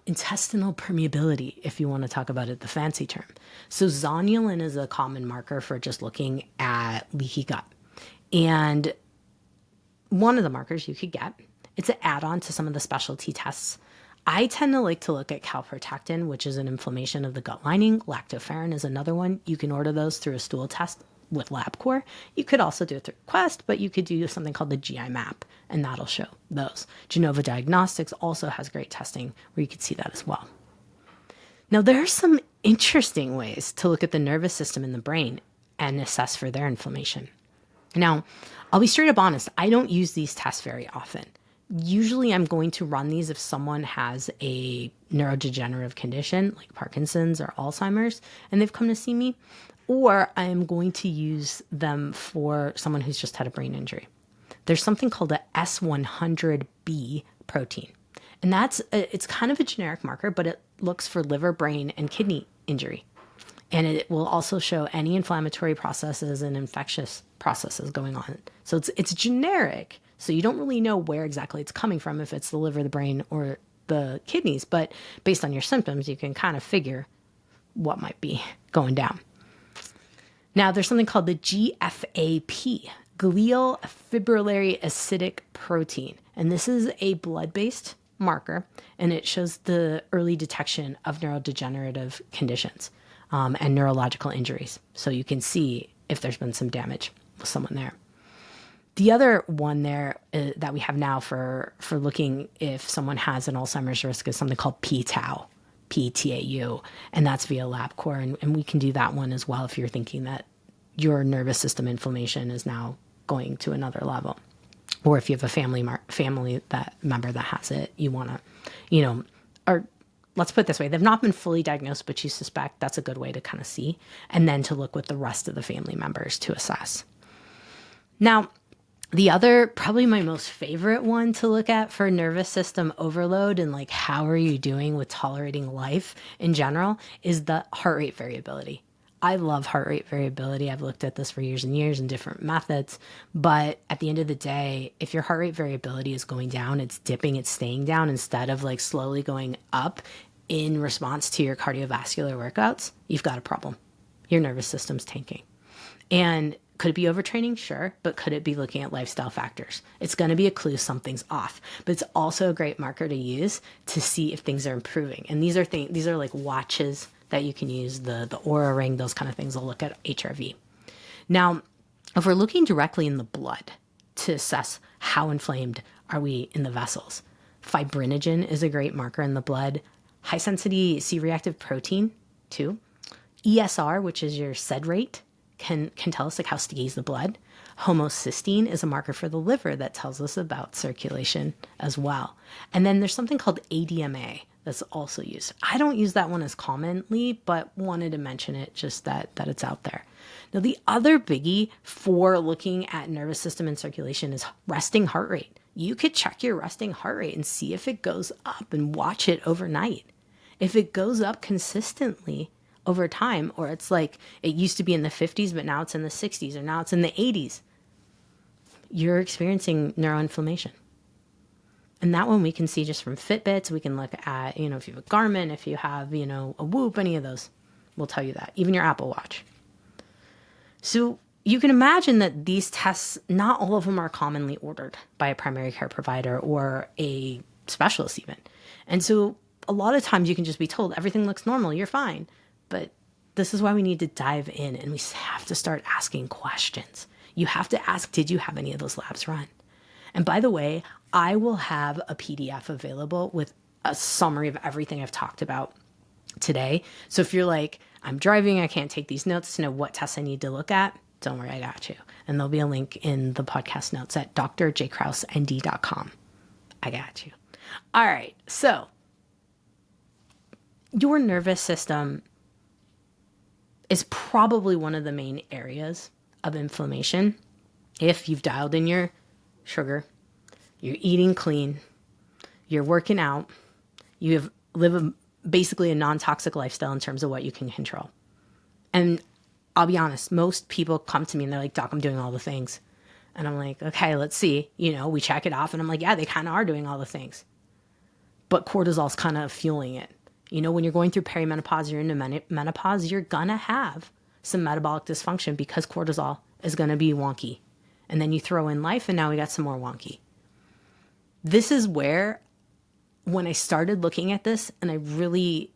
intestinal permeability, if you want to talk about it, the fancy term. So zonulin is a common marker for just looking at leaky gut. And one of the markers you could get, it's an add-on to some of the specialty tests. I tend to like to look at calprotectin, which is an inflammation of the gut lining. Lactoferrin is another one. You can order those through a stool test with LabCorp. You could also do it through Quest, but you could do something called the GI map, and that'll show those. Genova Diagnostics also has great testing where you could see that as well. Now, there are some interesting ways to look at the nervous system in the brain and assess for their inflammation. Now, I'll be straight up honest, I don't use these tests very often. Usually I'm going to run these if someone has a neurodegenerative condition like Parkinson's or Alzheimer's and they've come to see me, or I am going to use them for someone who's just had a brain injury. There's something called a S100B protein, and it's kind of a generic marker, but it looks for liver, brain, and kidney injury. And it will also show any inflammatory processes and infectious processes going on. So it's generic. So you don't really know where exactly it's coming from, if it's the liver, the brain, or the kidneys. But based on your symptoms, you can kind of figure what might be going down. Now, there's something called the GFAP, glial fibrillary acidic protein. And this is a blood-based marker, and it shows the early detection of neurodegenerative conditions and neurological injuries. So you can see if there's been some damage with someone there. The other one there that we have now for looking if someone has an Alzheimer's risk is something called p-tau, P-T-A-U, and that's via LabCorp. And we can do that one as well if you're thinking that your nervous system inflammation is now going to another level. Or if you have a family that member that has it, you want to, or let's put it this way, they've not been fully diagnosed, but you suspect, that's a good way to kind of see, and then to look with the rest of the family members to assess. Now, the other, probably my most favorite one to look at for nervous system overload and like how are you doing with tolerating life in general is the heart rate variability. I love heart rate variability. I've looked at this for years and years in different methods, but at the end of the day, if your heart rate variability is going down, it's dipping, it's staying down instead of like slowly going up in response to your cardiovascular workouts, you've got a problem. Your nervous system's tanking. And could it be overtraining? Sure. But could it be looking at lifestyle factors? It's going to be a clue something's off, but it's also a great marker to use to see if things are improving. And these are like watches that you can use, the Oura ring, those kind of things will look at HRV. Now, if we're looking directly in the blood to assess how inflamed are we in the vessels, fibrinogen is a great marker in the blood. High sensitivity C-reactive protein too. ESR, which is your SED rate, can tell us like how sticky is the blood. Homocysteine is a marker for the liver that tells us about circulation as well. And then there's something called ADMA that's also used. I don't use that one as commonly, but wanted to mention it just that it's out there. Now, the other biggie for looking at nervous system and circulation is resting heart rate. You could check your resting heart rate and see if it goes up and watch it overnight. If it goes up consistently over time, or it's like it used to be in the 50s, but now it's in the 60s, or now it's in the 80s, you're experiencing neuroinflammation. And that one we can see just from Fitbits. We can look at, if you have a Garmin, if you have, a Whoop, any of those will tell you that, even your Apple Watch. So you can imagine that these tests, not all of them are commonly ordered by a primary care provider or a specialist even. And so a lot of times you can just be told everything looks normal, you're fine. But this is why we need to dive in, and we have to start asking questions. You have to ask, did you have any of those labs run? And by the way, I will have a PDF available with a summary of everything I've talked about today. So if you're like, I'm driving, I can't take these notes to know what tests I need to look at, don't worry, I got you. And there'll be a link in the podcast notes at drjkrausend.com. I got you. All right. So your nervous system is probably one of the main areas of inflammation. If you've dialed in your sugar, you're eating clean, you're working out, you live basically a non-toxic lifestyle in terms of what you can control. And I'll be honest, most people come to me and they're like, Doc, I'm doing all the things. And I'm like, okay, let's see. We check it off. And I'm like, yeah, they kind of are doing all the things. But cortisol's kind of fueling it. When you're going through perimenopause, you're into menopause, you're going to have some metabolic dysfunction because cortisol is going to be wonky. And then you throw in life and now we got some more wonky. This is where, when I started looking at this and I really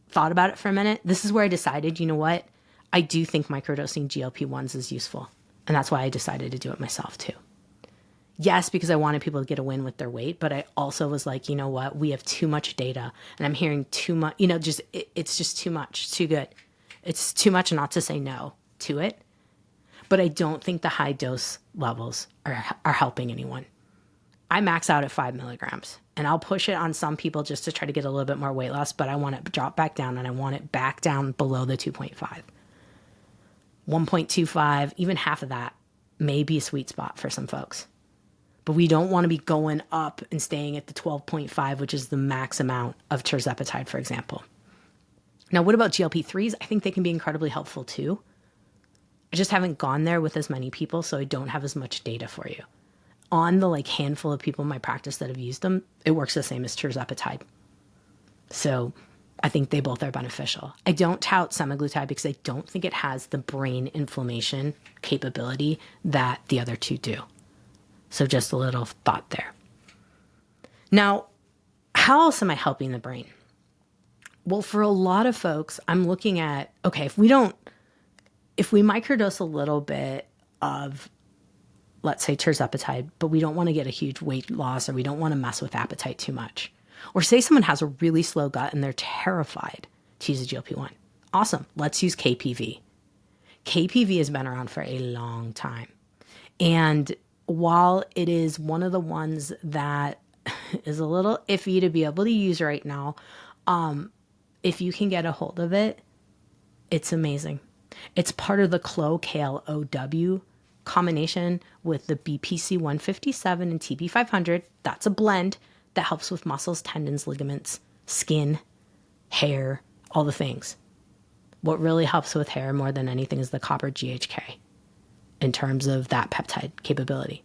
thought about it for a minute, this is where I decided, you know what? I do think microdosing GLP-1s is useful. And that's why I decided to do it myself too. Yes, because I wanted people to get a win with their weight, but I also was like, you know what? We have too much data and I'm hearing too much, it's just too much, it's too good. It's too much not to say no to it. But I don't think the high dose levels are helping anyone. I max out at 5 milligrams and I'll push it on some people just to try to get a little bit more weight loss, but I want it to drop back down and I want it back down below the 2.5. 1.25, even half of that may be a sweet spot for some folks. But we don't want to be going up and staying at the 12.5, which is the max amount of tirzepatide, for example. Now, what about GLP-3s? I think they can be incredibly helpful too. I just haven't gone there with as many people, so I don't have as much data for you. On the handful of people in my practice that have used them, it works the same as tirzepatide. So I think they both are beneficial. I don't tout semaglutide because I don't think it has the brain inflammation capability that the other two do. So just a little thought there. Now, how else am I helping the brain? Well, for a lot of folks, I'm looking at, okay, if we microdose a little bit of, let's say, tirzepatide, but we don't want to get a huge weight loss or we don't want to mess with appetite too much. Or say someone has a really slow gut and they're terrified to use a GLP-1. Awesome. Let's use KPV. KPV has been around for a long time. And while it is one of the ones that is a little iffy to be able to use right now, if you can get a hold of it, it's amazing. It's part of the CLO-KLOW combination with the BPC 157 and TB 500. That's a blend that helps with muscles, tendons, ligaments, skin, hair, all the things. What really helps with hair more than anything is the copper GHK in terms of that peptide capability.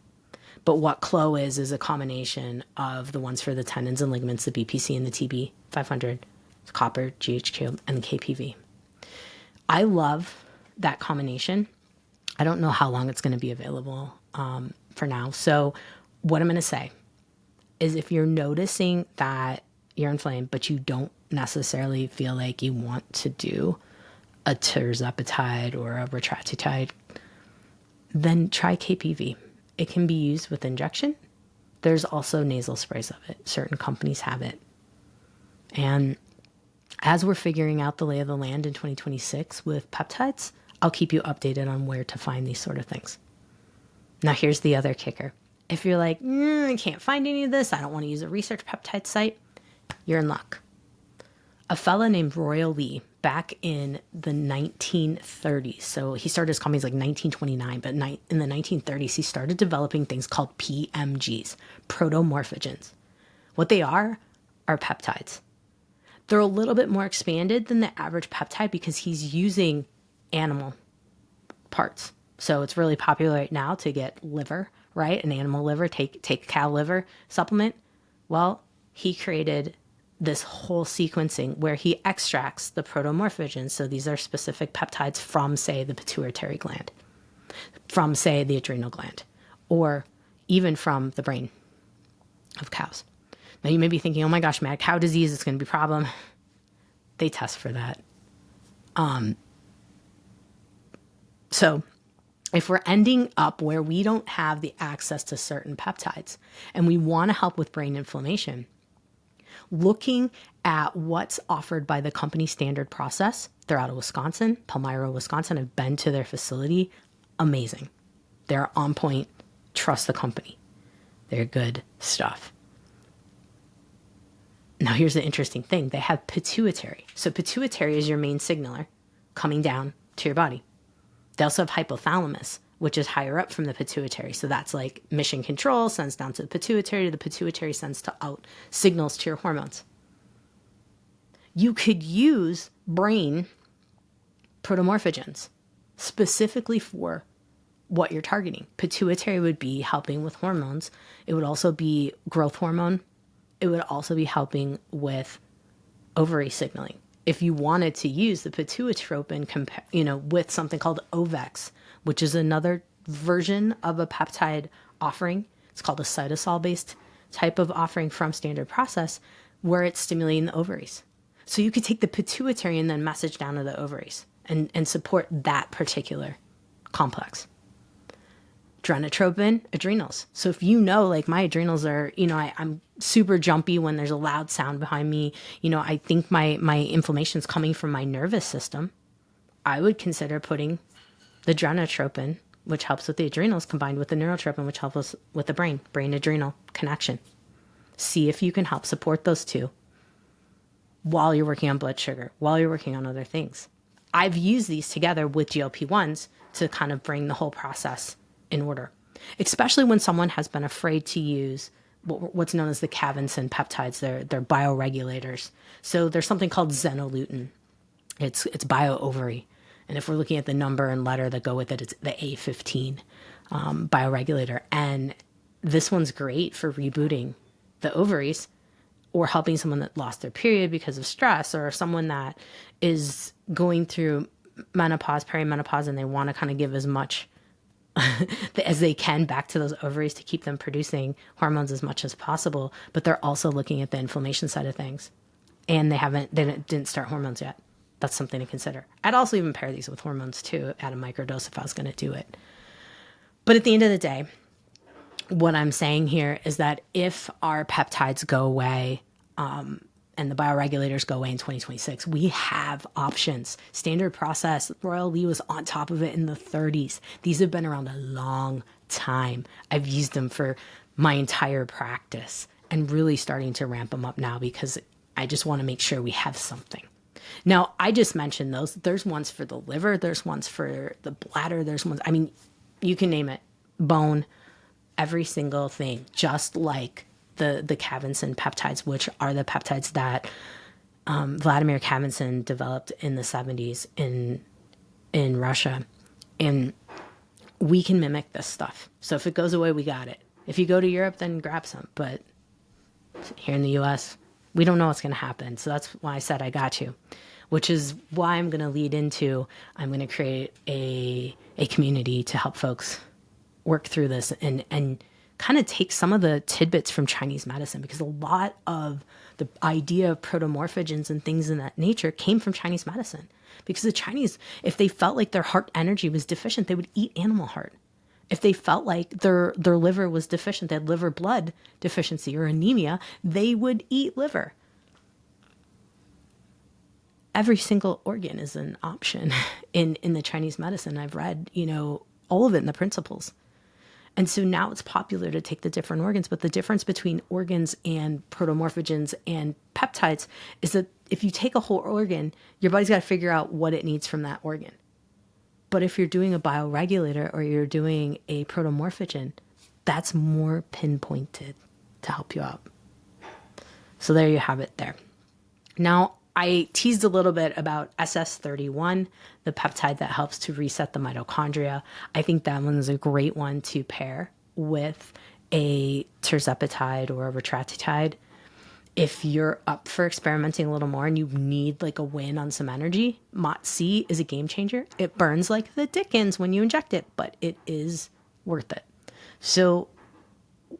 But what CLO is a combination of the ones for the tendons and ligaments, the BPC and the TB 500, the copper, GHK, and the KPV. I love that combination. I don't know how long it's going to be available for now. So what I'm going to say is if you're noticing that you're inflamed, but you don't necessarily feel like you want to do a tirzepatide or a retatrutide, then try KPV. It can be used with injection. There's also nasal sprays of it. Certain companies have it. And as we're figuring out the lay of the land in 2026 with peptides, I'll keep you updated on where to find these sort of things. Now, here's the other kicker. If you're like, I can't find any of this, I don't want to use a research peptide site, you're in luck. A fella named Royal Lee, back in the 1930s, so he started his companies like 1929, but in the 1930s, he started developing things called PMGs, protomorphogens. What they are peptides. They're a little bit more expanded than the average peptide because he's using animal parts. So it's really popular right now to get liver, right? An animal liver, take a cow liver supplement. Well, he created this whole sequencing where he extracts the protomorphogens. So these are specific peptides from, say, the pituitary gland, from, say, the adrenal gland, or even from the brain of cows. Now you may be thinking, oh my gosh, mad cow disease is going to be a problem. They test for that. So if we're ending up where we don't have the access to certain peptides and we want to help with brain inflammation, looking at what's offered by the company Standard Process, they're out of Wisconsin, Palmyra, Wisconsin. I've been to their facility. Amazing. They're on point. Trust the company. They're good stuff. Now, here's the interesting thing. They have pituitary. So pituitary is your main signaler coming down to your body. They also have hypothalamus, which is higher up from the pituitary. So that's like mission control, sends down to the pituitary sends to out signals to your hormones. You could use brain protomorphogens specifically for what you're targeting. Pituitary would be helping with hormones. It would also be growth hormone. It would also be helping with ovary signaling. If you wanted to use the pituitropin, with something called Ovex, which is another version of a peptide offering, it's called a cytosol-based type of offering from Standard Process, where it's stimulating the ovaries. So you could take the pituitary and then message down to the ovaries and support that particular complex. Drenotropin, adrenals. So if like my adrenals are, I'm super jumpy when there's a loud sound behind me, I think my inflammation is coming from my nervous system, I would consider putting the drenotropin, which helps with the adrenals, combined with the neurotropin, which helps us with the brain-adrenal connection. See if you can help support those two while you're working on blood sugar, while you're working on other things. I've used these together with GLP-1s to kind of bring the whole process in order, especially when someone has been afraid to use what's known as the Cognition peptides. They're bioregulators. So there's something called xenolutin. It's bio-ovary. And if we're looking at the number and letter that go with it, it's the A15 bioregulator. And this one's great for rebooting the ovaries or helping someone that lost their period because of stress, or someone that is going through menopause, perimenopause, and they want to kind of give as much as they can back to those ovaries to keep them producing hormones as much as possible. But they're also looking at the inflammation side of things, and they didn't start hormones yet. That's something to consider. I'd also even pair these with hormones too at a microdose if I was going to do it. But at the end of the day, what I'm saying here is that if our peptides go away, and the bioregulators go away in 2026, we have options. Standard Process, Royal Lee was on top of it in the 30s. These have been around a long time. I've used them for my entire practice and really starting to ramp them up now because I just want to make sure we have something. Now, I just mentioned those. There's ones for the liver. There's ones for the bladder. There's ones, you can name it, bone, every single thing, just like the Cognition peptides, which are the peptides that Vladimir Cognition developed in the 70s in Russia. And we can mimic this stuff. So if it goes away, we got it. If you go to Europe, then grab some. But here in the US, we don't know what's going to happen. So that's why I said I got you, which is why I'm going to lead into, I'm going to create a community to help folks work through this and kind of take some of the tidbits from Chinese medicine, because a lot of the idea of protomorphogens and things in that nature came from Chinese medicine. Because the Chinese, if they felt like their heart energy was deficient, they would eat animal heart. If they felt like their liver was deficient, they had liver blood deficiency or anemia, they would eat liver. Every single organ is an option in the Chinese medicine. I've read, all of it in the principles. And so now it's popular to take the different organs, but the difference between organs and protomorphogens and peptides is that if you take a whole organ, your body's got to figure out what it needs from that organ. But if you're doing a bioregulator or you're doing a protomorphogen, that's more pinpointed to help you out. So there you have it there. Now, I teased a little bit about SS31, the peptide that helps to reset the mitochondria. I think that one is a great one to pair with a tirzepatide or a retatrutide. If you're up for experimenting a little more and you need like a win on some energy, MOTS-C is a game changer. It burns like the dickens when you inject it, but it is worth it. So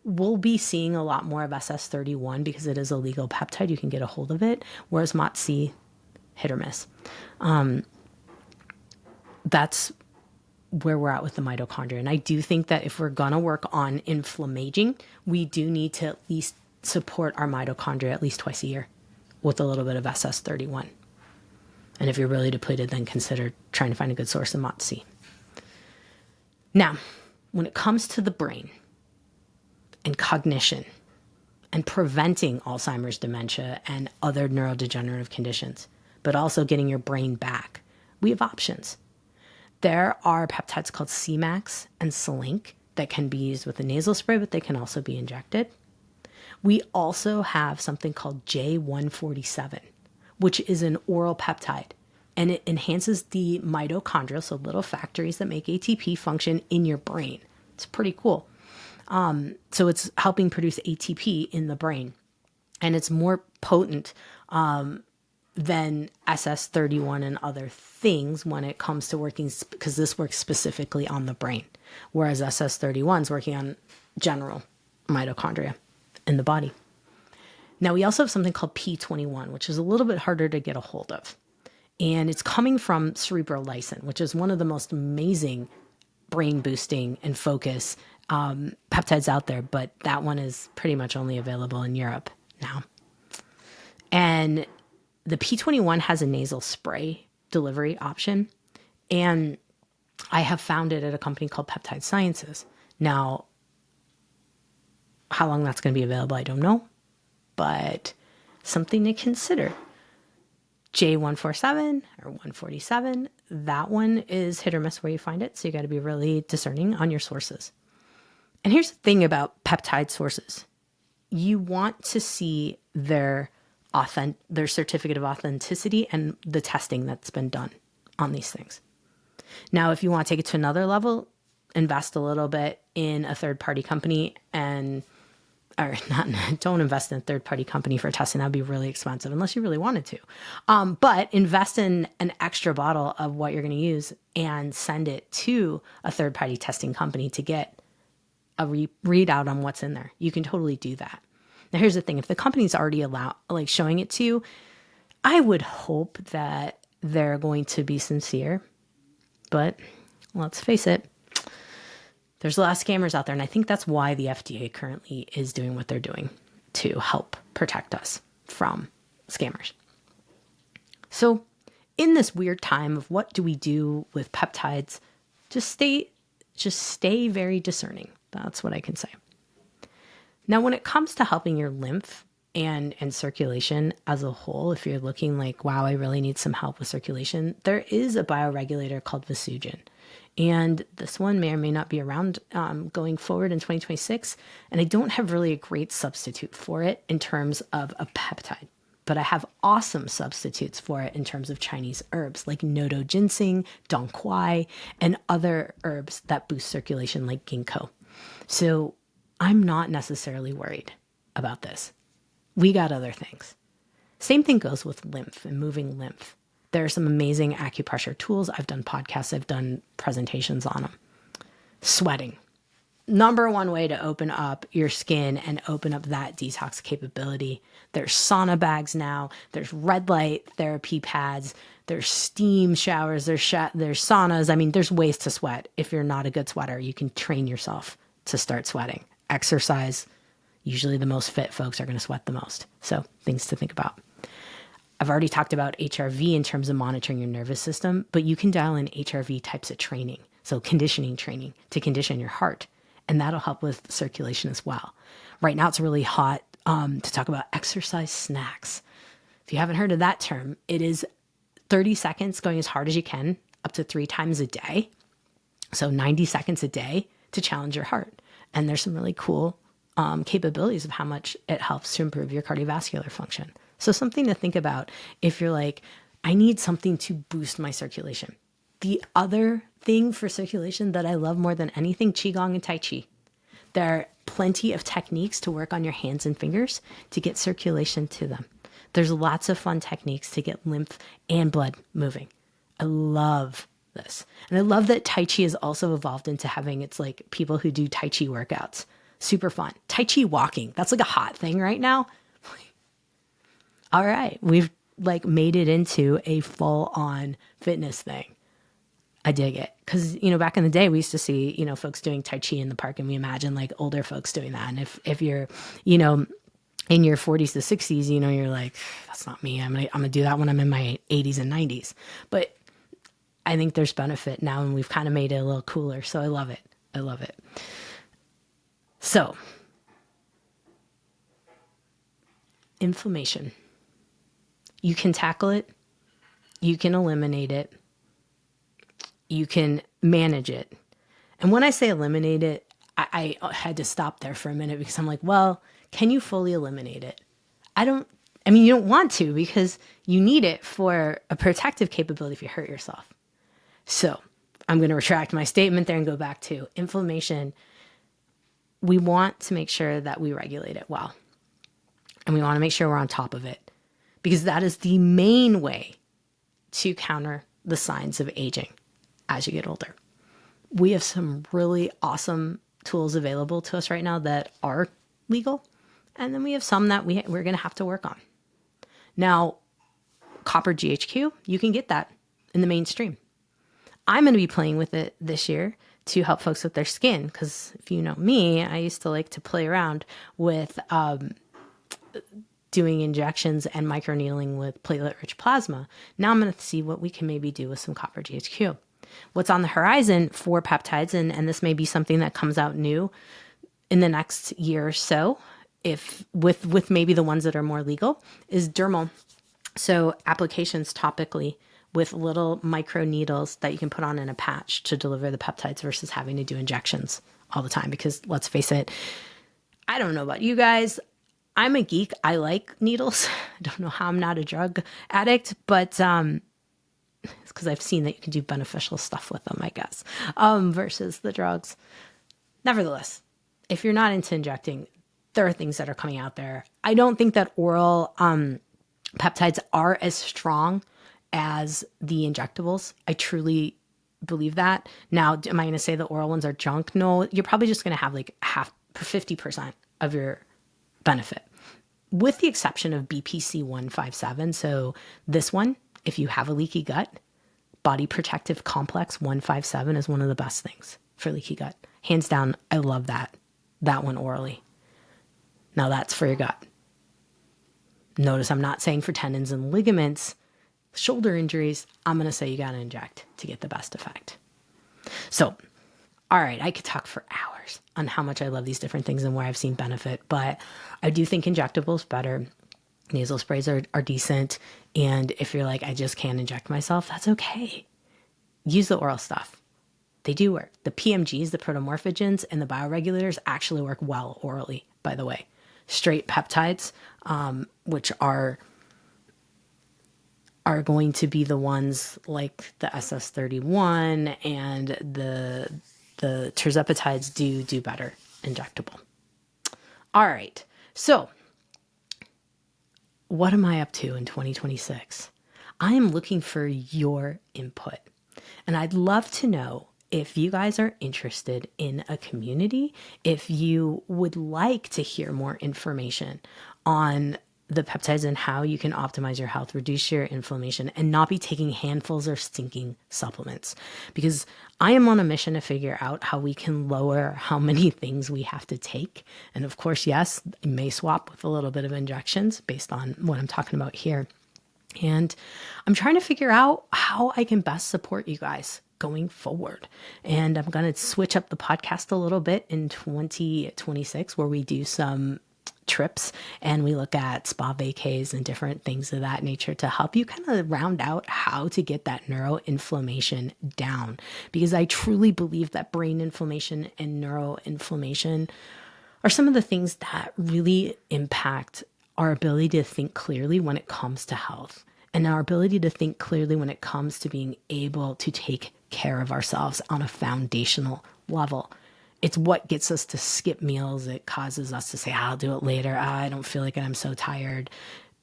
we'll be seeing a lot more of SS31 because it is a legal peptide. You can get a hold of it. Whereas MOTS-c, hit or miss. That's where we're at with the mitochondria. And I do think that if we're going to work on inflammaging, we do need to at least support our mitochondria at least twice a year with a little bit of SS31. And if you're really depleted, then consider trying to find a good source of MOTS-c. Now, when it comes to the brain and cognition and preventing Alzheimer's, dementia, and other neurodegenerative conditions, but also getting your brain back, we have options. There are peptides called Cmax and Selink that can be used with a nasal spray, but they can also be injected. We also have something called J147, which is an oral peptide, and it enhances the mitochondria, so little factories that make ATP, function in your brain. It's pretty cool. So it's helping produce ATP in the brain, and it's more potent than SS31 and other things when it comes to working, because this works specifically on the brain, whereas SS31 is working on general mitochondria in the body. Now, we also have something called P21, which is a little bit harder to get a hold of. And it's coming from cerebrolysin, which is one of the most amazing brain boosting and focus peptides out there. But that one is pretty much only available in Europe now. And the P21 has a nasal spray delivery option. And I have found it at a company called Peptide Sciences. Now, how long that's going to be available, I don't know. But something to consider. J147 or 147, that one is hit or miss where you find it. So you got to be really discerning on your sources. And here's the thing about peptide sources. You want to see their certificate of authenticity and the testing that's been done on these things. Now, if you want to take it to another level, invest a little bit in a third-party company don't invest in a third-party company for testing. That'd be really expensive unless you really wanted to. But invest in an extra bottle of what you're going to use and send it to a third-party testing company to get a readout on what's in there. You can totally do that. Now, here's the thing. If the company's already showing it to you, I would hope that they're going to be sincere. But let's face it, there's a lot of scammers out there, and I think that's why the FDA currently is doing what they're doing to help protect us from scammers. So in this weird time of what do we do with peptides, just stay very discerning. That's what I can say. Now, when it comes to helping your lymph and circulation as a whole, if you're looking like, wow, I really need some help with circulation, there is a bioregulator called Visugen. And this one may or may not be around going forward in 2026. And I don't have really a great substitute for it in terms of a peptide. But I have awesome substitutes for it in terms of Chinese herbs like Nodo ginseng, Dong Quai, and other herbs that boost circulation like ginkgo. So I'm not necessarily worried about this. We got other things. Same thing goes with lymph and moving lymph. There are some amazing acupressure tools. I've done podcasts. I've done presentations on them. Sweating. Number one way to open up your skin and open up that detox capability. There's sauna bags now. There's red light therapy pads. There's steam showers. There's saunas. I mean, there's ways to sweat. If you're not a good sweater, you can train yourself to start sweating. Exercise. Usually the most fit folks are going to sweat the most. So things to think about. I've already talked about HRV in terms of monitoring your nervous system, but you can dial in HRV types of training. So conditioning training to condition your heart, and that'll help with circulation as well. Right now it's really hot to talk about exercise snacks. If you haven't heard of that term, it is 30 seconds going as hard as you can, up to 3 times a day. So 90 seconds a day to challenge your heart. And there's some really cool capabilities of how much it helps to improve your cardiovascular function. So something to think about if you're like, I need something to boost my circulation. The other thing for circulation that I love more than anything, Qigong and Tai Chi. There are plenty of techniques to work on your hands and fingers to get circulation to them. There's lots of fun techniques to get lymph and blood moving. I love this. And I love that Tai Chi has also evolved into having, it's like people who do Tai Chi workouts. Super fun. Tai Chi walking. That's like a hot thing right now. All right. We've like made it into a full on fitness thing. I dig it. Cause back in the day we used to see, folks doing Tai Chi in the park, and we imagine like older folks doing that. And if you're, in your 40s to 60s, you're like, that's not me. I'm gonna do that when I'm in my 80s and 90s. But I think there's benefit now, and we've kind of made it a little cooler. So I love it. I love it. So, inflammation. You can tackle it. You can eliminate it. You can manage it. And when I say eliminate it, I had to stop there for a minute, because I'm like, well, can you fully eliminate it? You don't want to, because you need it for a protective capability if you hurt yourself. So I'm going to retract my statement there and go back to inflammation. We want to make sure that we regulate it well. And we want to make sure we're on top of it, because that is the main way to counter the signs of aging as you get older. We have some really awesome tools available to us right now that are legal. And then we have some that we're going to have to work on. Now, copper GHQ, you can get that in the mainstream. I'm going to be playing with it this year to help folks with their skin. Because if you know me, I used to like to play around with doing injections and microneedling with platelet-rich plasma. Now I'm going to see what we can maybe do with some copper GHQ. What's on the horizon for peptides, and this may be something that comes out new in the next year or so, if with maybe the ones that are more legal, is dermal. So applications topically with little micro needles that you can put on in a patch to deliver the peptides, versus having to do injections all the time. Because let's face it, I don't know about you guys, I'm a geek. I like needles. I don't know how I'm not a drug addict, but it's because I've seen that you can do beneficial stuff with them, I guess, versus the drugs. Nevertheless, if you're not into injecting, there are things that are coming out there. I don't think that oral peptides are as strong as the injectables. I truly believe that. Now, am I going to say the oral ones are junk? No, you're probably just going to have like 50% of your benefit, with the exception of BPC 157. So this one, if you have a leaky gut, Body Protective Complex 157 is one of the best things for leaky gut. Hands down, I love that one orally. Now that's for your gut. Notice I'm not saying for tendons and ligaments, shoulder injuries. I'm going to say you got to inject to get the best effect. So, all right, I could talk for hours on how much I love these different things and where I've seen benefit, but I do think injectables better. Nasal sprays are decent. And if you're like, I just can't inject myself, that's okay. Use the oral stuff. They do work. The PMGs, the protomorphogens, and the bioregulators actually work well orally, by the way. Straight peptides, which are going to be the ones like the SS31 and the terzepatides do better injectable. All right. So what am I up to in 2026? I am looking for your input. And I'd love to know if you guys are interested in a community, if you would like to hear more information on the peptides and how you can optimize your health, reduce your inflammation, and not be taking handfuls or stinking supplements. Because I am on a mission to figure out how we can lower how many things we have to take. And of course, yes, I may swap with a little bit of injections based on what I'm talking about here. And I'm trying to figure out how I can best support you guys going forward. And I'm going to switch up the podcast a little bit in 2026, where we do some trips and we look at spa vacays and different things of that nature to help you kind of round out how to get that neuroinflammation down. Because I truly believe that brain inflammation and neuroinflammation are some of the things that really impact our ability to think clearly when it comes to health, and our ability to think clearly when it comes to being able to take care of ourselves on a foundational level. It's what gets us to skip meals. It causes us to say, I'll do it later. I don't feel like it. I'm so tired.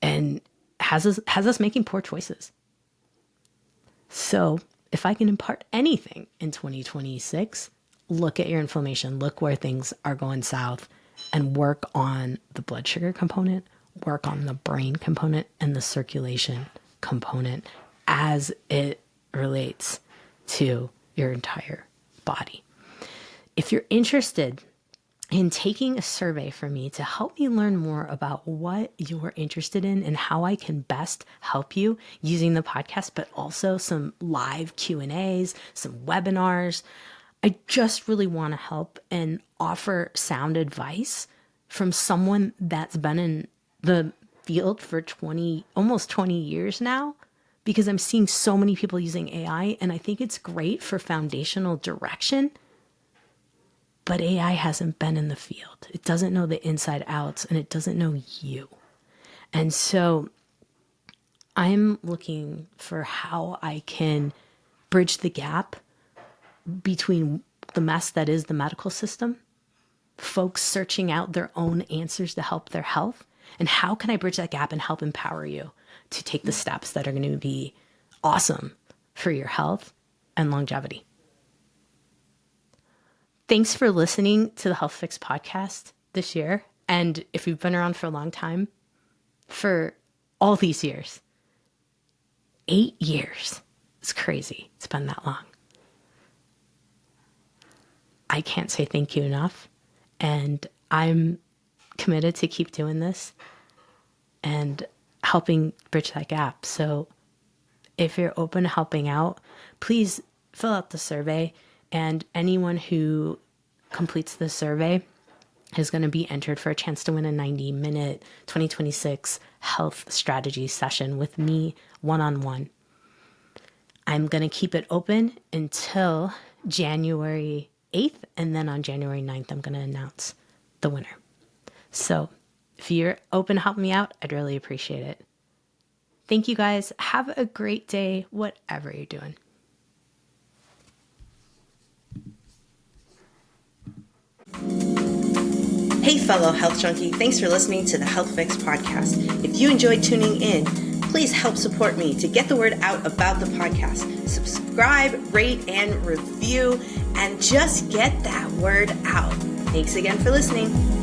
And has us making poor choices. So if I can impart anything in 2026, look at your inflammation, look where things are going south, and work on the blood sugar component, work on the brain component, and the circulation component as it relates to your entire body. If you're interested in taking a survey from me to help me learn more about what you're interested in and how I can best help you using the podcast, but also some live Q&As, some webinars, I just really want to help and offer sound advice from someone that's been in the field for almost 20 years now, because I'm seeing so many people using AI, and I think it's great for foundational direction. But AI hasn't been in the field. It doesn't know the inside outs, and it doesn't know you. And so I'm looking for how I can bridge the gap between the mess that is the medical system, folks searching out their own answers to help their health, and how can I bridge that gap and help empower you to take the steps that are going to be awesome for your health and longevity. Thanks for listening to the Health Fix podcast this year. And if you've been around for a long time, for all these years, 8 years, it's crazy. It's been that long. I can't say thank you enough. And I'm committed to keep doing this and helping bridge that gap. So if you're open to helping out, please fill out the survey. And anyone who completes the survey is going to be entered for a chance to win a 90-minute 2026 health strategy session with me one-on-one. I'm going to keep it open until January 8th, and then on January 9th, I'm going to announce the winner. So if you're open to helping me out, I'd really appreciate it. Thank you guys. Have a great day, whatever you're doing. Hey, fellow health junkie, thanks for listening to the Health Fix podcast. If you enjoyed tuning in, please help support me to get the word out about the podcast. Subscribe, rate, and review, and just get that word out. Thanks again for listening.